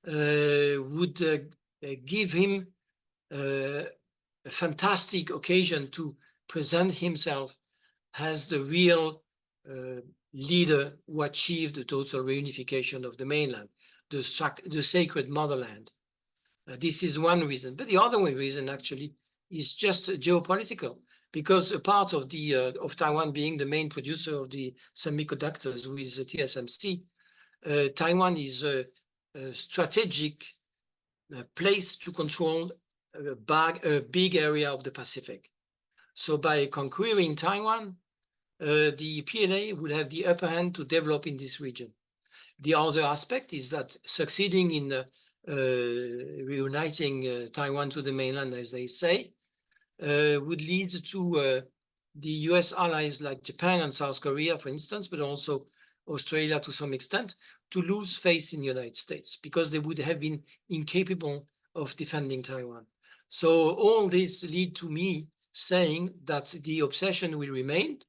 would give him a fantastic occasion to present himself as the real leader who achieved the total reunification of the mainland, the sacred motherland. This is one reason, but the other reason actually is just geopolitical, because a part of Taiwan being the main producer of the semiconductors with the TSMC, Taiwan is a strategic place to control a big area of the Pacific. So by conquering Taiwan, the PLA would have the upper hand to develop in this region. The other aspect is that succeeding in reuniting Taiwan to the mainland, as they say, would lead to the US allies like Japan and South Korea, for instance, but also Australia to some extent, to lose faith in the United States because they would have been incapable of defending Taiwan. So all this lead to me saying that the obsession will remain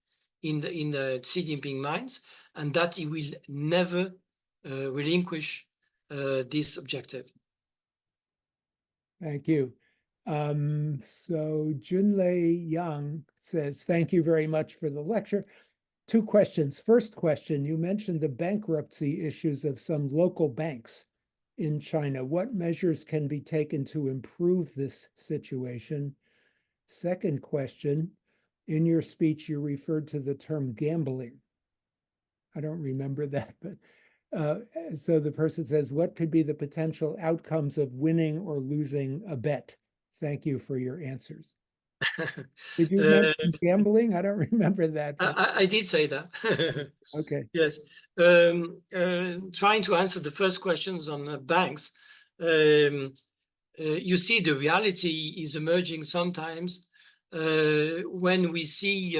in the Xi Jinping minds, and that he will never relinquish this objective. Thank you. So Junlei Yang says, thank you very much for the lecture. 2 questions. First question, you mentioned the bankruptcy issues of some local banks in China. What measures can be taken to improve this situation? Second question, in your speech, you referred to the term gambling. I don't remember that, but so the person says, what could be the potential outcomes of winning or losing a bet? Thank you for your answers. Did you mention gambling? I don't remember that. I did say that. Okay. Yes. Trying to answer the first questions on banks, you see the reality is emerging sometimes when we see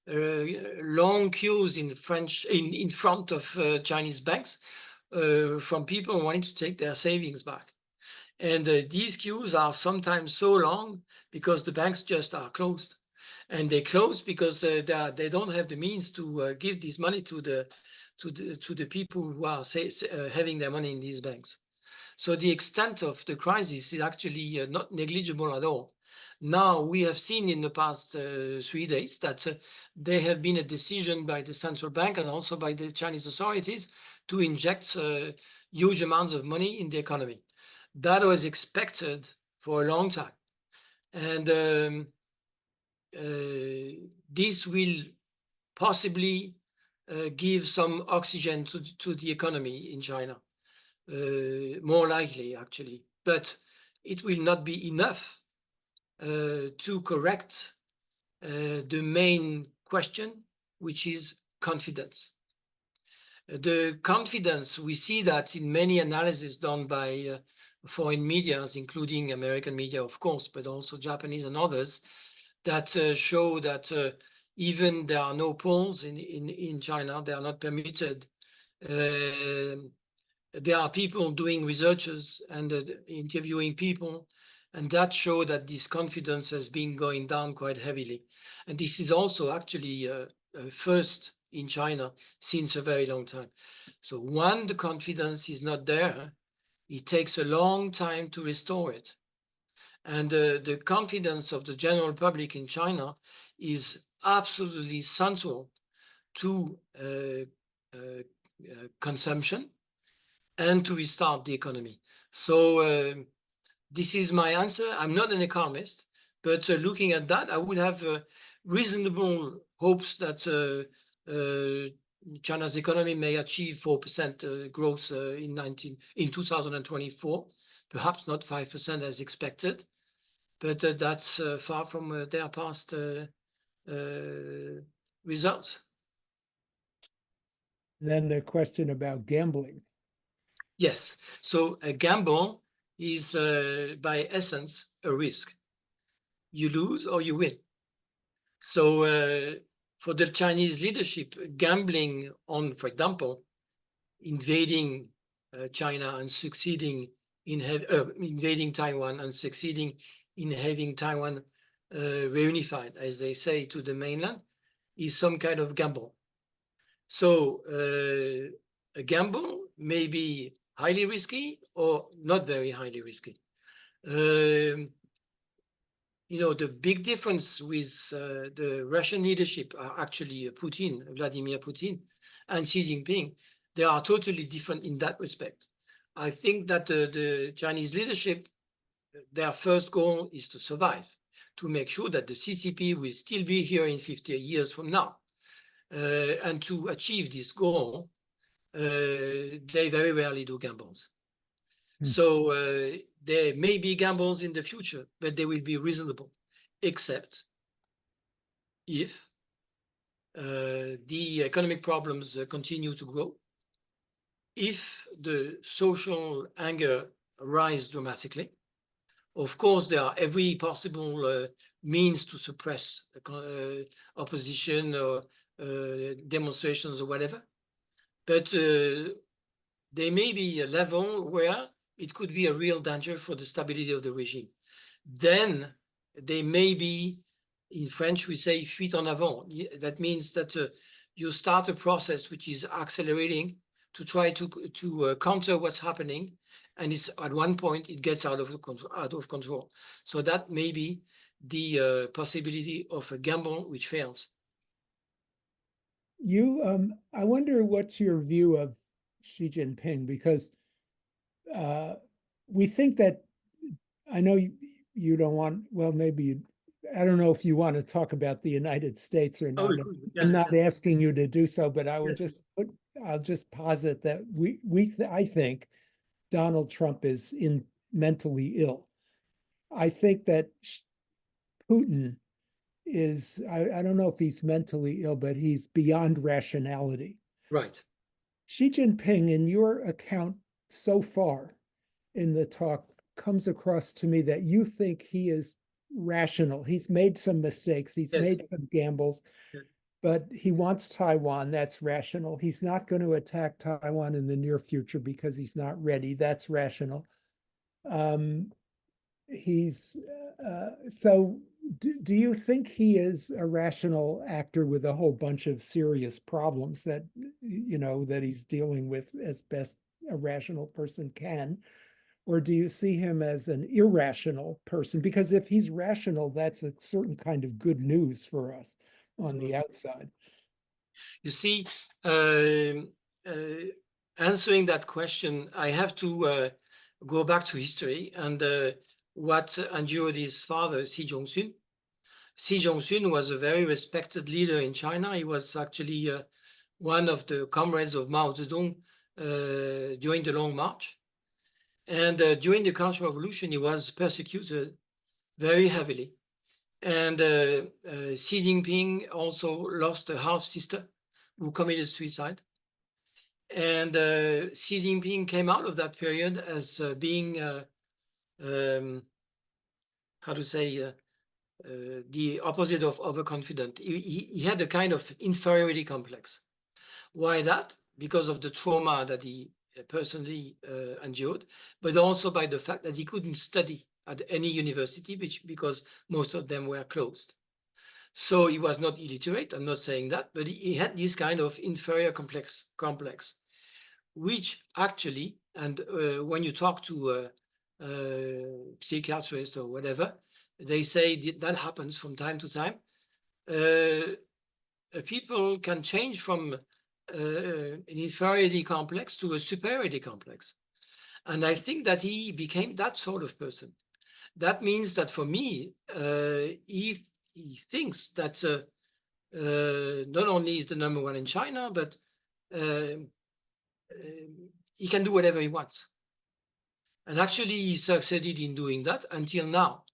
long queues in front of Chinese banks from people wanting to take their savings back. And these queues are sometimes so long because the banks just are closed. And they close because they don't have the means to give this money to the people who are having their money in these banks. So the extent of the crisis is actually not negligible at all. Now, we have seen in the past 3 days that there have been a decision by the central bank and also by the Chinese authorities to inject huge amounts of money in the economy. That was expected for a long time. And this will possibly give some oxygen to the economy in China. More likely, actually, but it will not be enough to correct the main question, which is confidence. The confidence, we see that in many analyses done by foreign media, including American media, of course, but also Japanese and others, that show that Even there are no polls in China. They are not permitted. There are people doing researches and interviewing people, and that show that this confidence has been going down quite heavily. And this is also actually first in China since a very long time. So when the confidence is not there, it takes a long time to restore it. And the confidence of the general public in China is absolutely central to consumption and to restart the economy. So this is my answer. I'm not an economist, but looking at that, I would have reasonable hopes that China's economy may achieve 4% growth in 2024, perhaps not 5% as expected, but that's far from their past results. Then the question about gambling. Yes, so a gamble is by essence a risk. You lose or you win. So for the Chinese leadership, gambling on, for example, invading China and succeeding in invading Taiwan and succeeding in having Taiwan reunified, as they say, to the mainland, is some kind of gamble. So a gamble may be highly risky or not very highly risky. You know, the big difference with the Russian leadership are actually Vladimir Putin, and Xi Jinping. They are totally different in that respect. I think that the Chinese leadership, their first goal is to survive, to make sure that the CCP will still be here in 50 years from now. And to achieve this goal, they very rarely do gambles. So there may be gambles in the future, but they will be reasonable, except if the economic problems continue to grow, if the social anger rise dramatically. Of course, there are every possible means to suppress opposition or demonstrations or whatever, but there may be a level where it could be a real danger for the stability of the regime. Then they may be, in French we say fuite en avant. That means that you start a process which is accelerating to try to counter what's happening, and it's at one point it gets out of control. So that may be the possibility of a gamble which fails. I wonder what's your view of Xi Jinping, because we think that, I know you don't want, well, maybe, I don't know if you want to talk about the United States or not. I'm not asking you to do so, but I would I'll just posit that I think Donald Trump is mentally ill. I think that Putin is, I don't know if he's mentally ill, but he's beyond rationality. Right. Xi Jinping, in your account so far in the talk, comes across to me that you think he is rational. He's made some mistakes. He's made some gambles, but he wants Taiwan. That's rational. He's not going to attack Taiwan in the near future because he's not ready. That's rational. So do you think he is a rational actor with a whole bunch of serious problems that, that he's dealing with as best a rational person can? Or do you see him as an irrational person? Because if he's rational, that's a certain kind of good news for us on the outside. You see, answering that question, I have to go back to history and what endured his father, Xi Jong-un. Xi Jong-un was a very respected leader in China. He was actually one of the comrades of Mao Zedong during the Long March. And during the Cultural Revolution, he was persecuted very heavily. And Xi Jinping also lost a half-sister who committed suicide. And Xi Jinping came out of that period as being, how to say, the opposite of overconfident. He had a kind of inferiority complex. Why that? Because of the trauma that he personally endured, but also by the fact that he couldn't study at any university because most of them were closed. So he was not illiterate, I'm not saying that, but he had this kind of inferior complex, which actually, and when you talk to psychiatrists or whatever, they say that happens from time to time. People can change from an inferiority complex to a superiority complex. And I think that he became that sort of person. That means that for me, he thinks that not only is the number one in China, but he can do whatever he wants. And actually, he succeeded in doing that until now.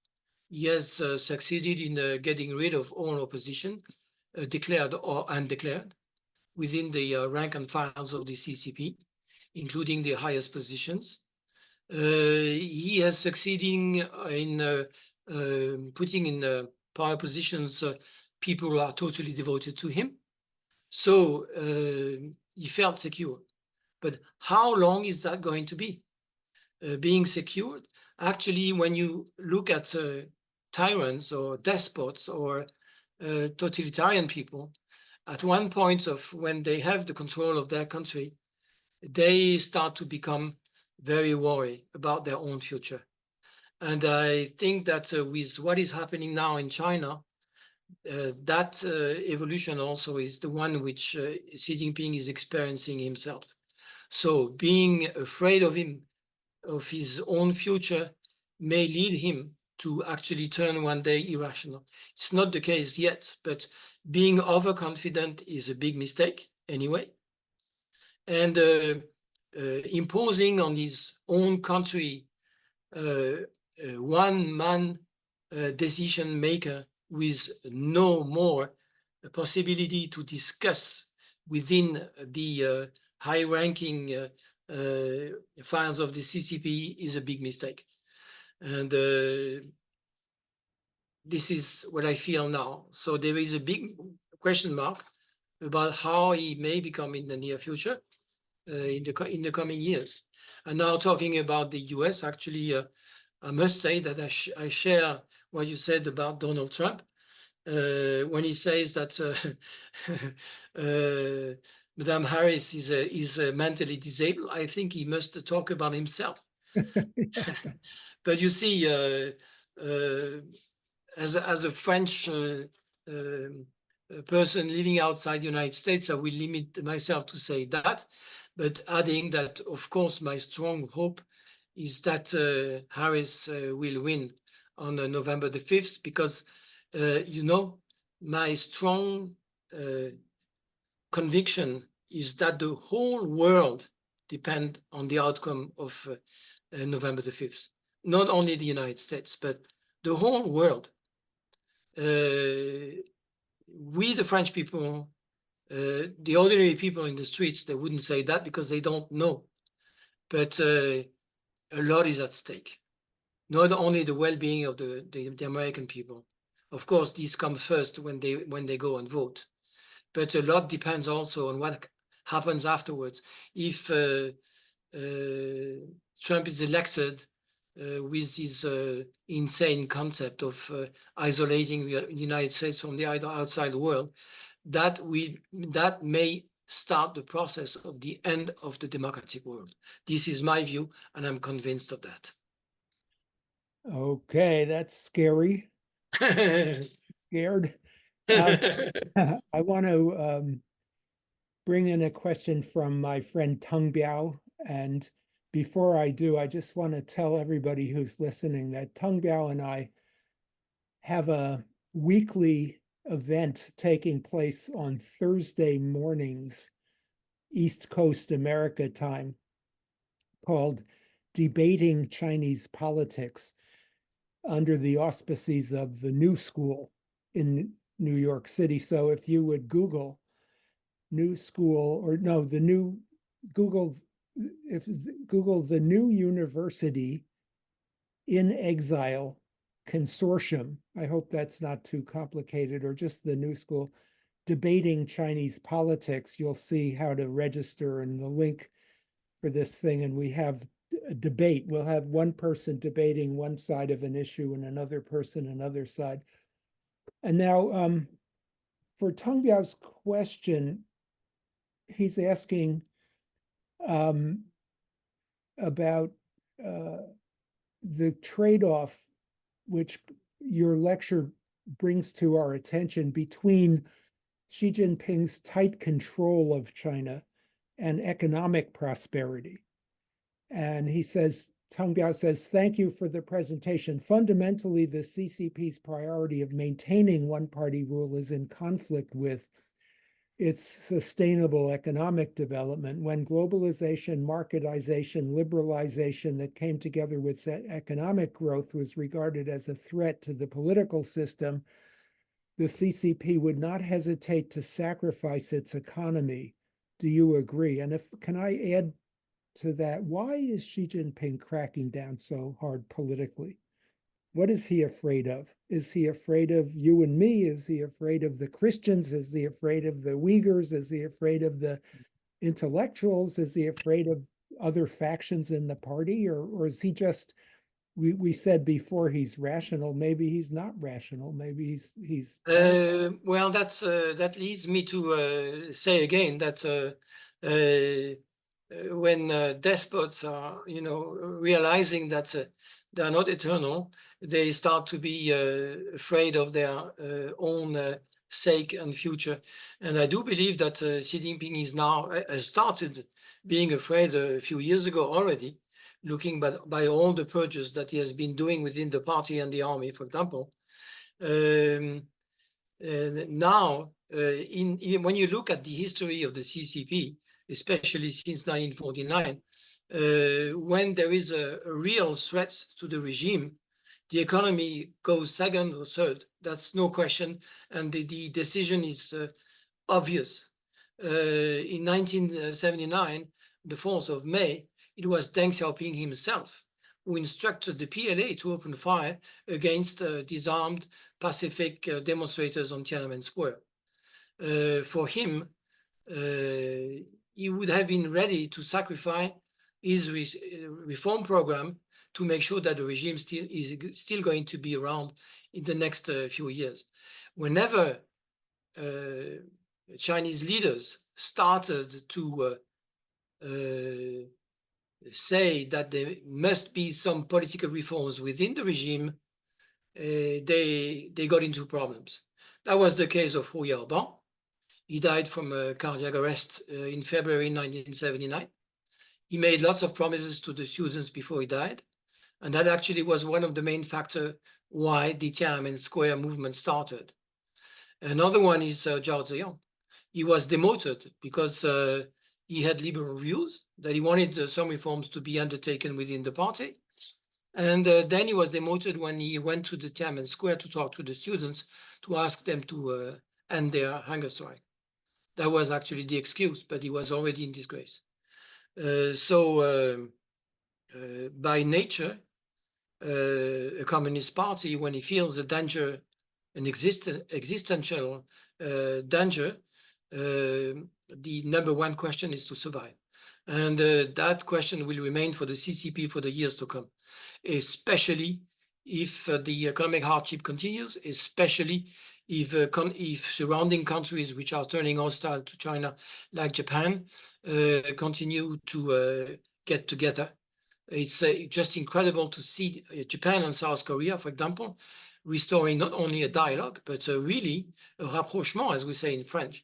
He has succeeded in getting rid of all opposition, declared or undeclared, within the rank and files of the CCP, including the highest positions. He has succeeded in putting in power positions people who are totally devoted to him. So he felt secure. But how long is that going to be? Being secured? Actually, when you look at tyrants or despots or totalitarian people, at one point of when they have the control of their country, they start to become very worried about their own future. And I think that with what is happening now in China, that evolution also is the one which Xi Jinping is experiencing himself. So being afraid of him, of his own future, may lead him to actually turn one day irrational. It's not the case yet, but being overconfident is a big mistake anyway. And imposing on his own country one-man decision maker with no more possibility to discuss within the high-ranking files of the CCP is a big mistake. And this is what I feel now. So there is a big question mark about how he may become in the near future, in the coming years. And now talking about the US, actually, I must say that I share what you said about Donald Trump when he says that Madame Harris is mentally disabled. I think he must talk about himself. But you see, as a French person living outside the United States, I will limit myself to say that, but adding that, of course, my strong hope is that Harris will win on November the 5th, because, my strong conviction is that the whole world depends on the outcome of November the 5th. Not only the United States, but the whole world. We, the French people, the ordinary people in the streets, they wouldn't say that because they don't know. But a lot is at stake. Not only the well-being of the American people. Of course, these come first when they go and vote. But a lot depends also on what happens afterwards. If Trump is elected with this insane concept of isolating the United States from the outside world, that may start the process of the end of the democratic world. This is my view, and I'm convinced of that. Okay, that's scary. Scared. I want to bring in a question from my friend Tung Biao. And before I do, I just want to tell everybody who's listening that Tung Biao and I have a weekly event taking place on Thursday mornings, East Coast America time, called Debating Chinese Politics, under the auspices of the New School in New York City. So if you would Google New School, or no, the new Google, if Google the New University in Exile consortium, I hope that's not too complicated, or just the new school, debating Chinese politics. You'll see how to register and the link for this thing. And we have a debate. We'll have one person debating one side of an issue and another person another side. And now for Tong Biao's question, he's asking about the trade-off which your lecture brings to our attention between Xi Jinping's tight control of China and economic prosperity. And he says, Tong Biao says, thank you for the presentation. Fundamentally, the CCP's priority of maintaining one-party rule is in conflict with its sustainable economic development. When globalization, marketization, liberalization that came together with economic growth was regarded as a threat to the political system, the CCP would not hesitate to sacrifice its economy. Do you agree? And can I add to that, why is Xi Jinping cracking down so hard politically? What is he afraid of? Is he afraid of you and me? Is he afraid of the Christians? Is he afraid of the Uyghurs? Is he afraid of the intellectuals? Is he afraid of other factions in the party? Or is he just, we said before, he's rational. Maybe he's not rational. Maybe he's well, that leads me to say again that when despots are, realizing that they are not eternal, they start to be afraid of their own sake and future. And I do believe that Xi Jinping is now has started being afraid a few years ago already, looking by all the purges that he has been doing within the party and the army, for example. Now, when you look at the history of the CCP, especially since 1949, when there is a real threat to the regime, the economy goes second or third. That's no question. And the decision is obvious. In 1979, the 4th of May, it was Deng Xiaoping himself who instructed the PLA to open fire against disarmed pacific demonstrators on Tiananmen Square. For him, he would have been ready to sacrifice his reform program to make sure that the regime is still going to be around in the next few years. Whenever Chinese leaders started to say that there must be some political reforms within the regime, they got into problems. That was the case of Hu Yaobao. He died from a cardiac arrest in February 1979. He made lots of promises to the students before he died. And that actually was one of the main factors why the Tiananmen Square movement started. Another one is Zhao Ziyang. He was demoted because he had liberal views, that he wanted some reforms to be undertaken within the party. And then he was demoted when he went to the Tiananmen Square to talk to the students to ask them to end their hunger strike. That was actually the excuse, but he was already in disgrace. So by nature, a communist party, when he feels a danger, an existential danger, the number one question is to survive. And that question will remain for the CCP for the years to come, especially if the economic hardship continues, especially if surrounding countries which are turning hostile to China, like Japan, continue to get together. It's just incredible to see Japan and South Korea, for example, restoring not only a dialogue, but really a rapprochement, as we say in French,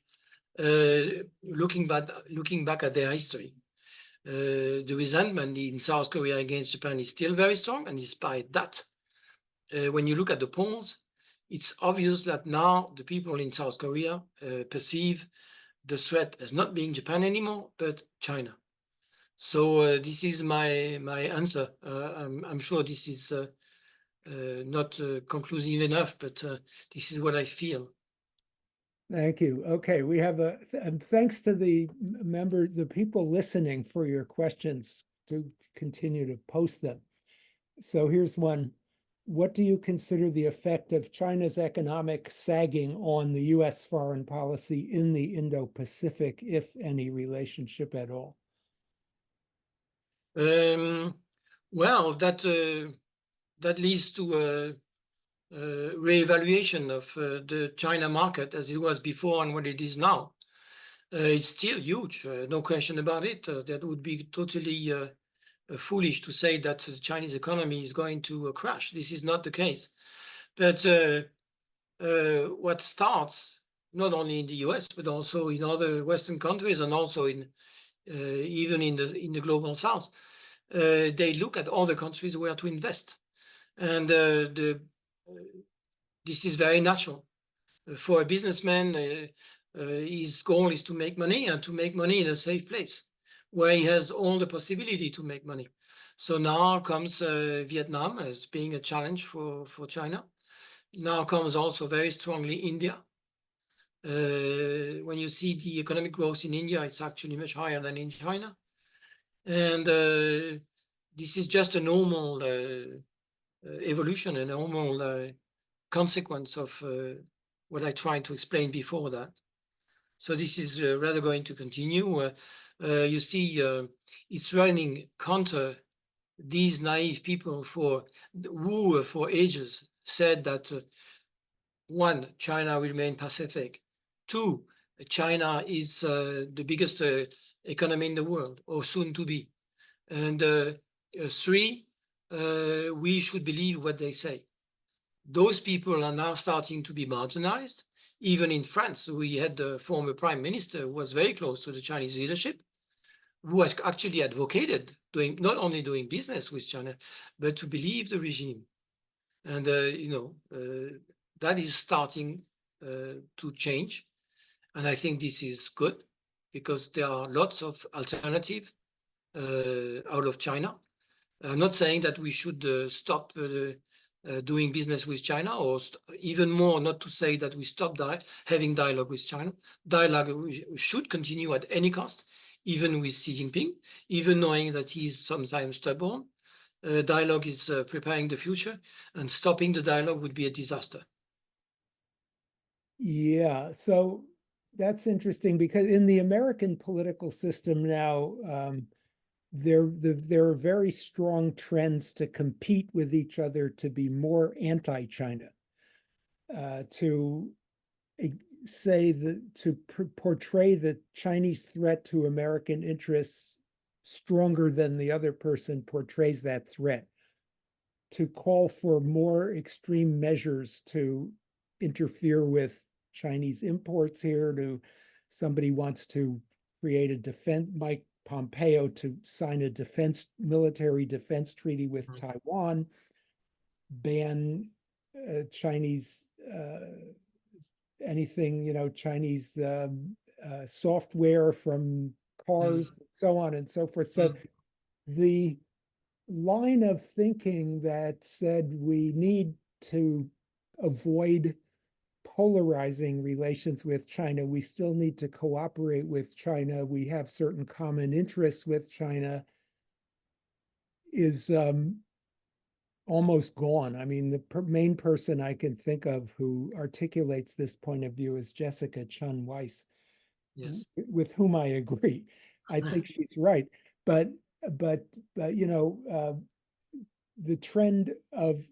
looking back at their history. The resentment in South Korea against Japan is still very strong, and despite that, when you look at the polls, it's obvious that now the people in South Korea perceive the threat as not being Japan anymore, but China. So this is my answer. I'm sure this is not conclusive enough, but this is what I feel. Thank you. Okay, we have and thanks to the people listening for your questions, to continue to post them. So here's one. what do you consider the effect of China's economic sagging on the US foreign policy in the Indo-Pacific, if any relationship at all? Well, that leads to a reevaluation of the China market as it was before and what it is now. It's still huge, no question about it. That would be totally foolish to say that the Chinese economy is going to crash. This is not the case. But what starts not only in the US but also in other Western countries and also in even in the global South, they look at other countries where to invest, and this is very natural for a businessman. His goal is to make money and to make money in a safe place where he has all the possibility to make money. So now comes Vietnam as being a challenge for China. Now comes also very strongly India. When you see the economic growth in India, it's actually much higher than in China. And this is just a normal evolution, a normal consequence of what I tried to explain before that. So this is rather going to continue. You see, it's running counter these naive people who for ages said that one, China will remain Pacific. Two, China is the biggest economy in the world, or soon to be. And three, we should believe what they say. Those people are now starting to be marginalized. Even in France, we had the former prime minister who was very close to the Chinese leadership, who has actually advocated not only doing business with China, but to believe the regime. And that is starting to change. And I think this is good because there are lots of alternatives out of China. I'm not saying that we should stop doing business with China, or even more, not to say that we stop having dialogue with China. Dialogue should continue at any cost, even with Xi Jinping, even knowing that he is sometimes stubborn. Dialogue is preparing the future, and stopping the dialogue would be a disaster. Yeah, so that's interesting because in the American political system now, there are very strong trends to compete with each other to be more anti-China, to say that to portray the Chinese threat to American interests stronger than the other person portrays that threat, to call for more extreme measures to interfere with Chinese imports here. Somebody wants to create a defense, Mike Pompeo to sign a military defense treaty with Taiwan, ban Chinese anything, Chinese software from cars, so on and so forth. So the line of thinking that said we need to avoid polarizing relations with China, we still need to cooperate with China, we have certain common interests with China, is almost gone. I mean, the main person I can think of who articulates this point of view is Jessica Chun Weiss, yes, with whom I agree. I think she's right. But the trend of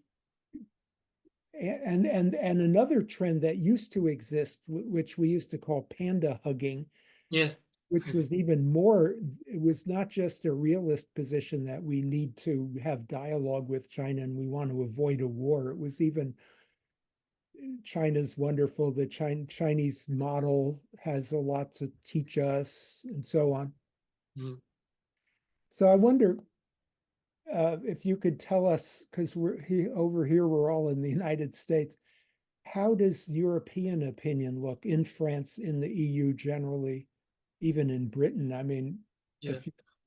and another trend that used to exist, which we used to call panda hugging, yeah, which was even more, it was not just a realist position that we need to have dialogue with China and we want to avoid a war. It was even China's wonderful, the Chinese model has a lot to teach us and so on. So I wonder if you could tell us, because over here, we're all in the United States, how does European opinion look in France, in the EU generally, even in Britain? I mean, yeah.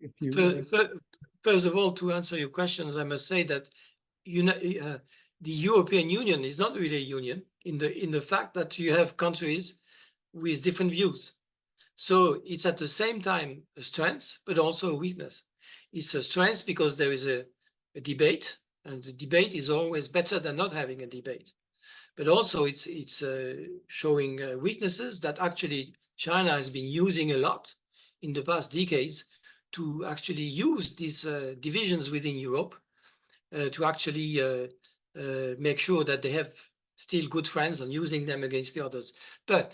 if you First of all, to answer your questions, I must say that the European Union is not really a union in the fact that you have countries with different views. So it's at the same time a strength, but also a weakness. It's a strength because there is a debate And the debate is always better than not having a debate. But also it's showing weaknesses that actually China has been using a lot in the past decades to actually use these divisions within Europe to actually make sure that they have still good friends and using them against the others. But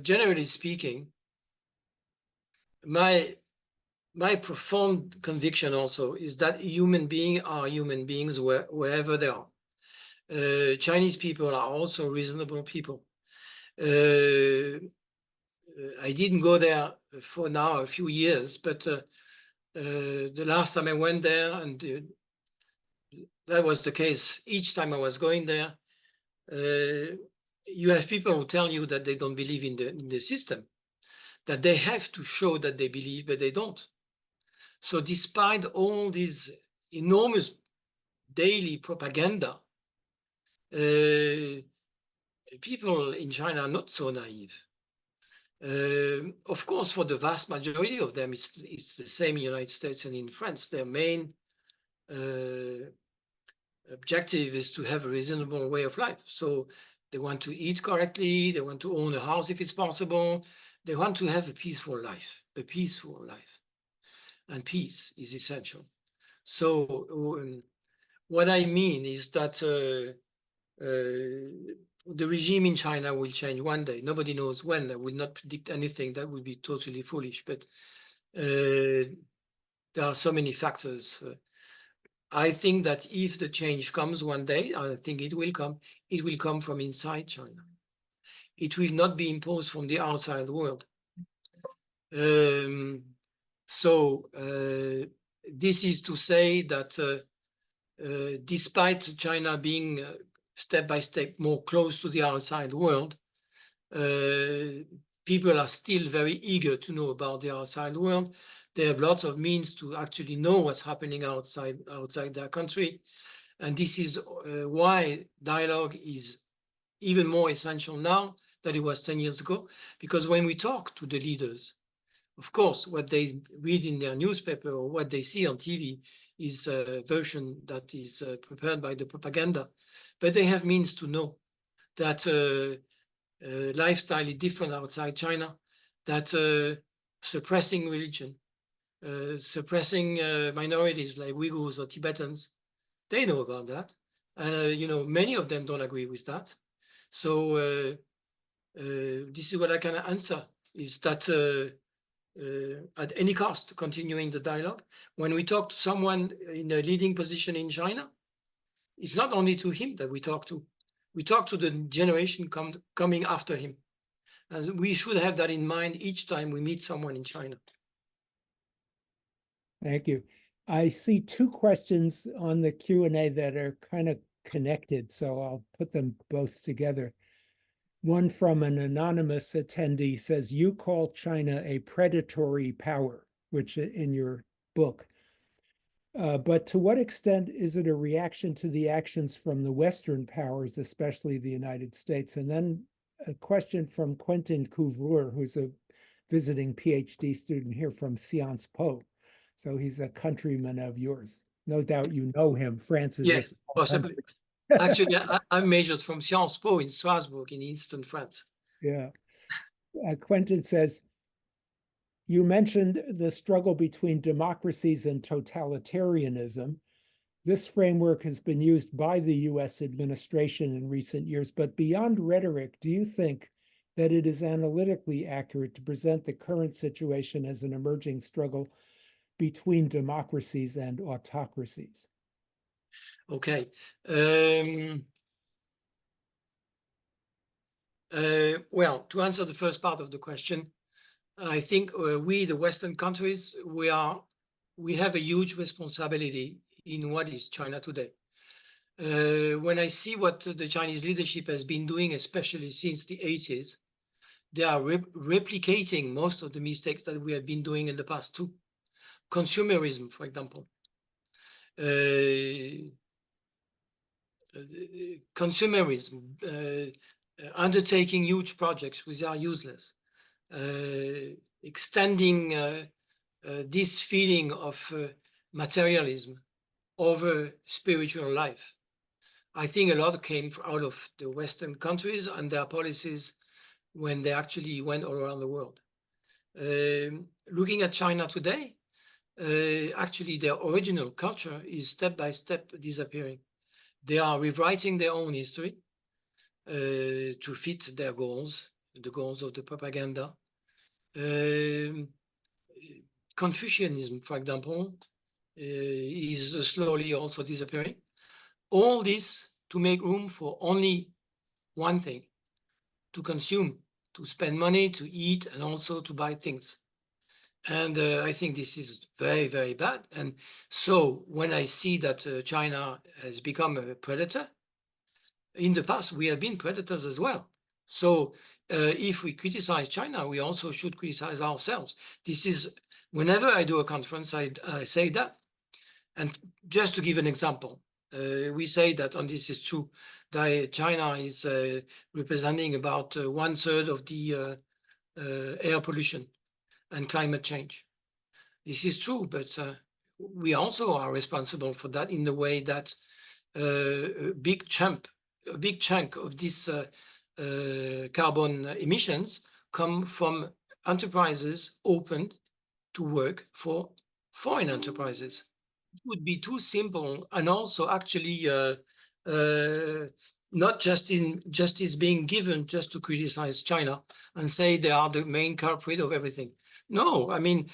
generally speaking, my profound conviction also is that human beings are human beings wherever they are. Chinese people are also reasonable people. I didn't go there for now a few years, but the last time I went there, and that was the case each time I was going there, you have people who tell you that they don't believe in the system, that they have to show that they believe, but they don't. So despite all this enormous daily propaganda, people in China are not so naive. Of course, for the vast majority of them, it's the same in the United States and in France. Their main objective is to have a reasonable way of life. So they want to eat correctly, they want to own a house if it's possible, they want to have a peaceful life, and peace is essential. So what I mean is that the regime in China will change one day. Nobody knows when. I will not predict anything. That would be totally foolish. But there are so many factors. I think that if the change comes one day, I think it will come from inside China. It will not be imposed from the outside world. So this is to say that despite China being step by step more close to the outside world, people are still very eager to know about the outside world. They have lots of means to actually know what's happening outside their country. And this is why dialogue is even more essential now than it was 10 years ago. Because when we talk to the leaders, of course, what they read in their newspaper or what they see on TV is a version that is prepared by the propaganda. But they have means to know that lifestyle is different outside China, that suppressing religion, suppressing minorities like Uyghurs or Tibetans, they know about that. And, many of them don't agree with that. So this is what I can answer, is that at any cost, continuing the dialogue. When we talk to someone in a leading position in China, it's not only to him that we talk to. We talk to the generation coming after him. And we should have that in mind each time we meet someone in China. Thank you. I see two questions on the Q&A that are kind of connected, so I'll put them both together. One from an anonymous attendee says, you call China a predatory power, which in your book. But to what extent is it a reaction to the actions from the Western powers, especially the United States? And then a question from Quentin Couvreur, who's a visiting PhD student here from Sciences Po. So he's a countryman of yours. No doubt you know him. France is Yes, a small possibly. country. Actually, I majored from Sciences Po in Strasbourg in eastern France. Yeah. Quentin says, you mentioned the struggle between democracies and totalitarianism. This framework has been used by the US administration in recent years, but beyond rhetoric, do you think that it is analytically accurate to present the current situation as an emerging struggle between democracies and autocracies? Okay. Well, to answer the first part of the question, I think we, the Western countries, we have a huge responsibility in what is China today. When I see what the Chinese leadership has been doing, especially since the 80s, they are replicating most of the mistakes that we have been doing in the past too. Consumerism, for example. Consumerism, undertaking huge projects which are useless, extending this feeling of materialism over spiritual life. I think a lot came out of the Western countries and their policies when they actually went all around the world. Looking at China today, actually their original culture is step by step disappearing. They are rewriting their own history to fit their goals, the goals of the propaganda. Confucianism, for example, is slowly also disappearing. All this to make room for only one thing: to consume, to spend money, to eat, and also to buy things. And I think this is very, very bad. And so when I see that China has become a predator, in the past we have been predators as well. So if we criticize China, we also should criticize ourselves. This is, whenever I do a conference, I say that. And just to give an example, we say that, and this is true, that China is representing about 1/3 of the air pollution and climate change. This is true, but we also are responsible for that in the way that a big chunk of this carbon emissions come from enterprises opened to work for foreign enterprises. It would be too simple, and also actually not justice being given just to criticize China and say they are the main culprit of everything. No, I mean,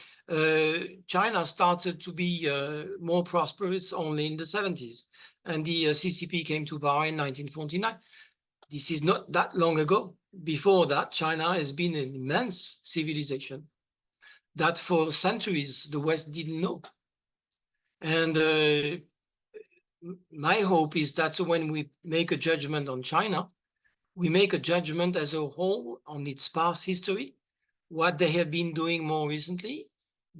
China started to be more prosperous only in the 70s, and the CCP came to power in 1949. This is not that long ago. Before that, China has been an immense civilization that for centuries the West didn't know. And my hope is that when we make a judgment on China, we make a judgment as a whole on its past history, what they have been doing more recently,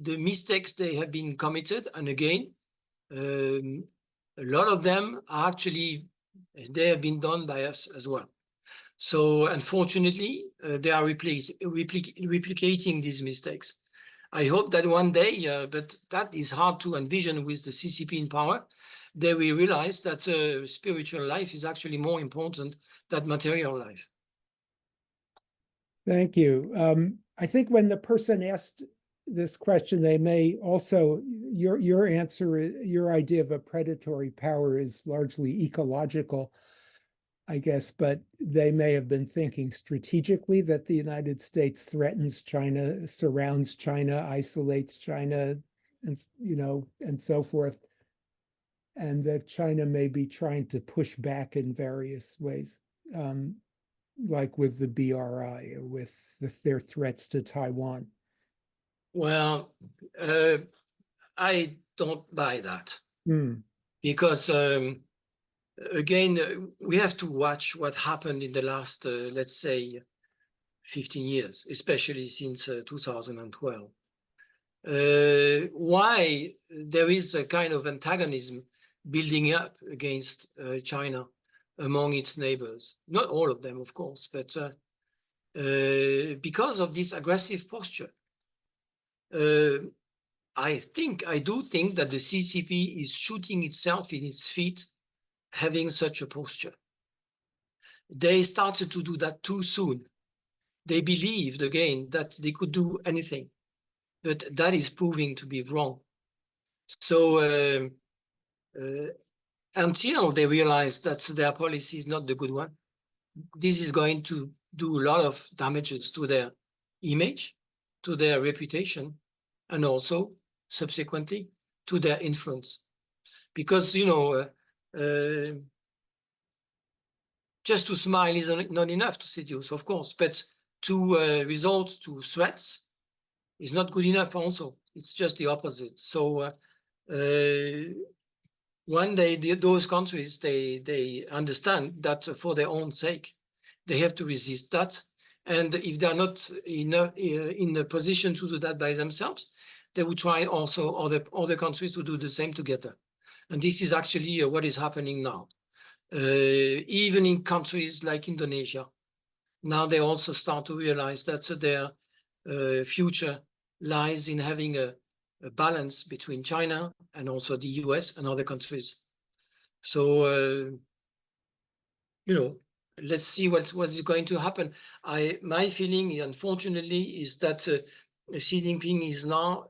the mistakes they have been committed. And again, a lot of them are actually, they have been done by us as well. So unfortunately, they are replicating these mistakes. I hope that one day, but that is hard to envision with the CCP in power, they will realize that spiritual life is actually more important than material life. Thank you. I think when the person asked this question, they may also, your answer, your idea of a predatory power is largely ecological, I guess, but they may have been thinking strategically that the United States threatens China, surrounds China, isolates China, and and so forth, and that China may be trying to push back in various ways, like with the BRI or with their threats to Taiwan. Well, I don't buy that because again, we have to watch what happened in the last, let's say, 15 years, especially since 2012. Why there is a kind of antagonism building up against China among its neighbors. Not all of them, of course, but because of this aggressive posture. I do think that the CCP is shooting itself in its feet having such a posture. They started to do that too soon. They believed again that they could do anything, but that is proving to be wrong. So until they realize that their policy is not the good one, this is going to do a lot of damages to their image, to their reputation, and also subsequently to their influence. Because, just to smile is not enough to seduce, of course, but to resort to threats is not good enough also. It's just the opposite. So one day, those countries, they understand that for their own sake, they have to resist that. And if they're not in a position to do that by themselves, they will try also other countries to do the same together. And this is actually what is happening now. Even in countries like Indonesia, now they also start to realize that their future lies in having a a balance between China and also the US and other countries. So, let's see what is going to happen. My feeling, unfortunately, is that Xi Jinping is now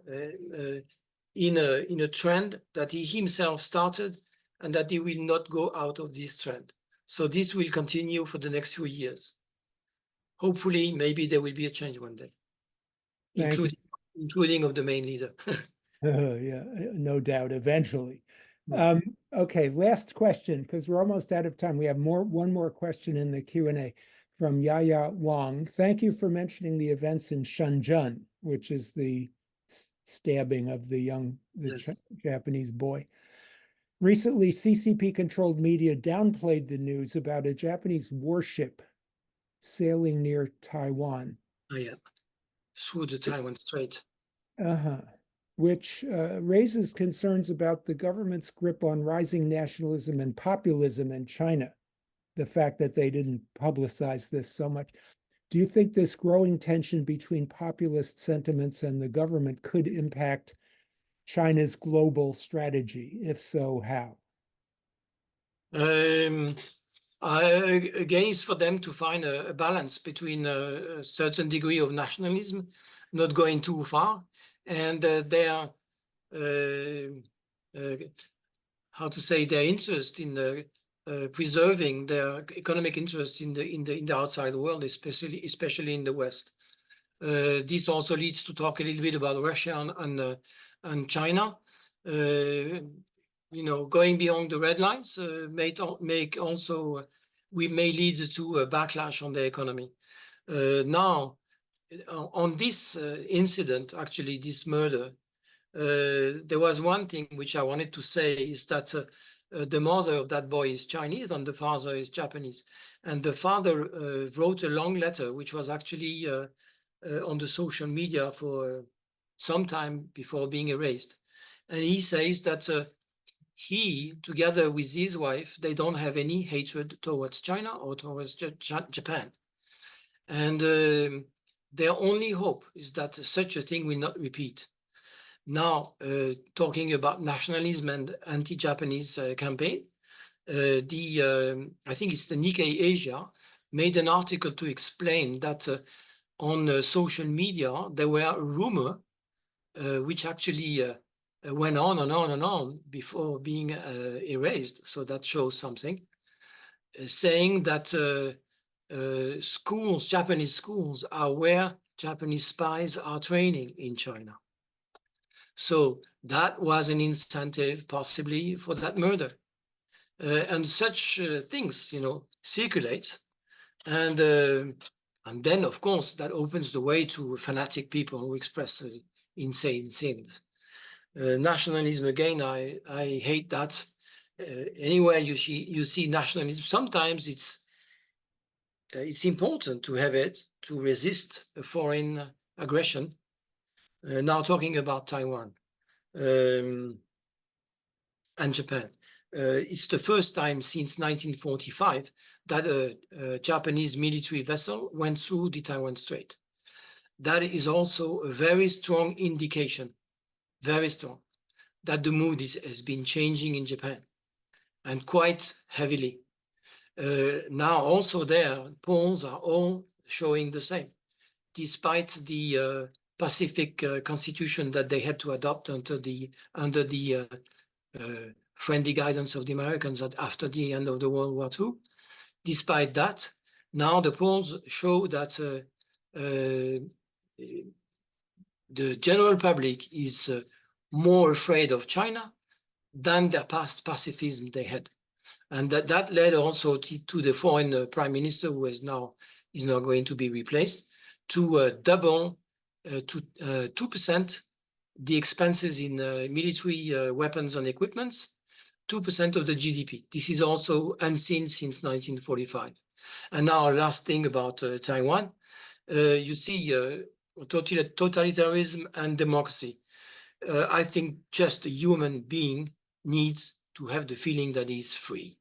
in a trend that he himself started, and that he will not go out of this trend. So this will continue for the next few years. Hopefully, maybe there will be a change one day, including of the main leader. Yeah, no doubt, eventually. Right. Okay, last question, because we're almost out of time. We have one more question in the Q&A from Yaya Wang. Thank you for mentioning the events in Shenzhen, which is the stabbing of the Yes. Japanese boy. Recently, CCP-controlled media downplayed the news about a Japanese warship sailing near Taiwan. Oh, yeah, through the Taiwan Strait. Which raises concerns about the government's grip on rising nationalism and populism in China, the fact that they didn't publicize this so much. Do you think this growing tension between populist sentiments and the government could impact China's global strategy? If so, how? Again, it's for them to find a balance between a certain degree of nationalism, not going too far, and their how to say, their interest in preserving their economic interests in the outside world, especially in the West. This also leads to talk a little bit about Russia and China. Going beyond the red lines may lead to a backlash on the economy. Now, on this incident, actually, this murder, there was one thing which I wanted to say, is that the mother of that boy is Chinese and the father is Japanese. And the father wrote a long letter, which was actually on the social media for some time before being erased. And he says that he, together with his wife, they don't have any hatred towards China or towards Japan. And their only hope is that such a thing will not repeat. Now, talking about nationalism and anti-Japanese campaign, I think it's the Nikkei Asia made an article to explain that on social media there were rumors which actually went on and on and on before being erased. So that shows something, saying that Japanese schools are where Japanese spies are training in China. So that was an incentive possibly for that murder. And such things, circulate. And then, of course, that opens the way to fanatic people who express insane things. Nationalism, again, I hate that. Anywhere you see nationalism, sometimes it's important to have it to resist a foreign aggression. Now talking about Taiwan and Japan. It's the first time since 1945 that a Japanese military vessel went through the Taiwan Strait. That is also a very strong indication, very strong, that the mood has been changing in Japan, and quite heavily. Now also there, polls are all showing the same, despite the Pacific constitution that they had to adopt under the friendly guidance of the Americans after the end of the World War II. Despite that, now the polls show that the general public is more afraid of China than the past pacifism they had. And that led also to the foreign prime minister, who is now going to be replaced, to double to 2% the expenses in military weapons and equipments, 2% of the GDP. This is also unseen since 1945. And now, last thing about Taiwan, you see totalitarianism and democracy. I think just a human being needs to have the feeling that he's free.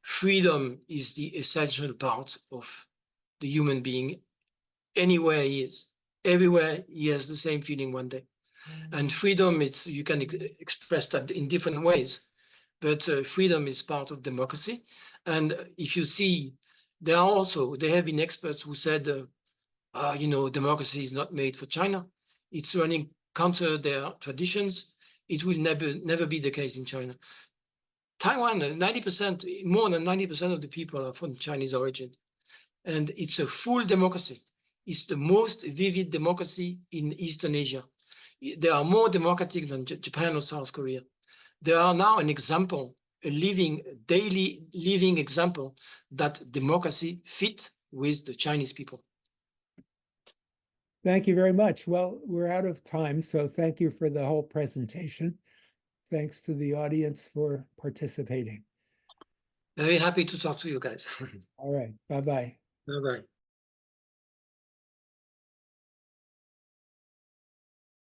Freedom is the essential part of the human being, anywhere he is. Everywhere he has the same feeling one day. And freedom, you can express that in different ways, but freedom is part of democracy. And if you see, there have been experts who said, democracy is not made for China. It's running counter their traditions. It will never be the case in China. Taiwan, 90%, more than 90% of the people are from Chinese origin. And it's a full democracy. It's the most vivid democracy in Eastern Asia. They are more democratic than Japan or South Korea. They are now an example, a daily living example that democracy fit with the Chinese people. Thank you very much. Well, we're out of time, so thank you for the whole presentation. Thanks to the audience for participating. Very happy to talk to you guys. All right. Bye-bye. Bye-bye.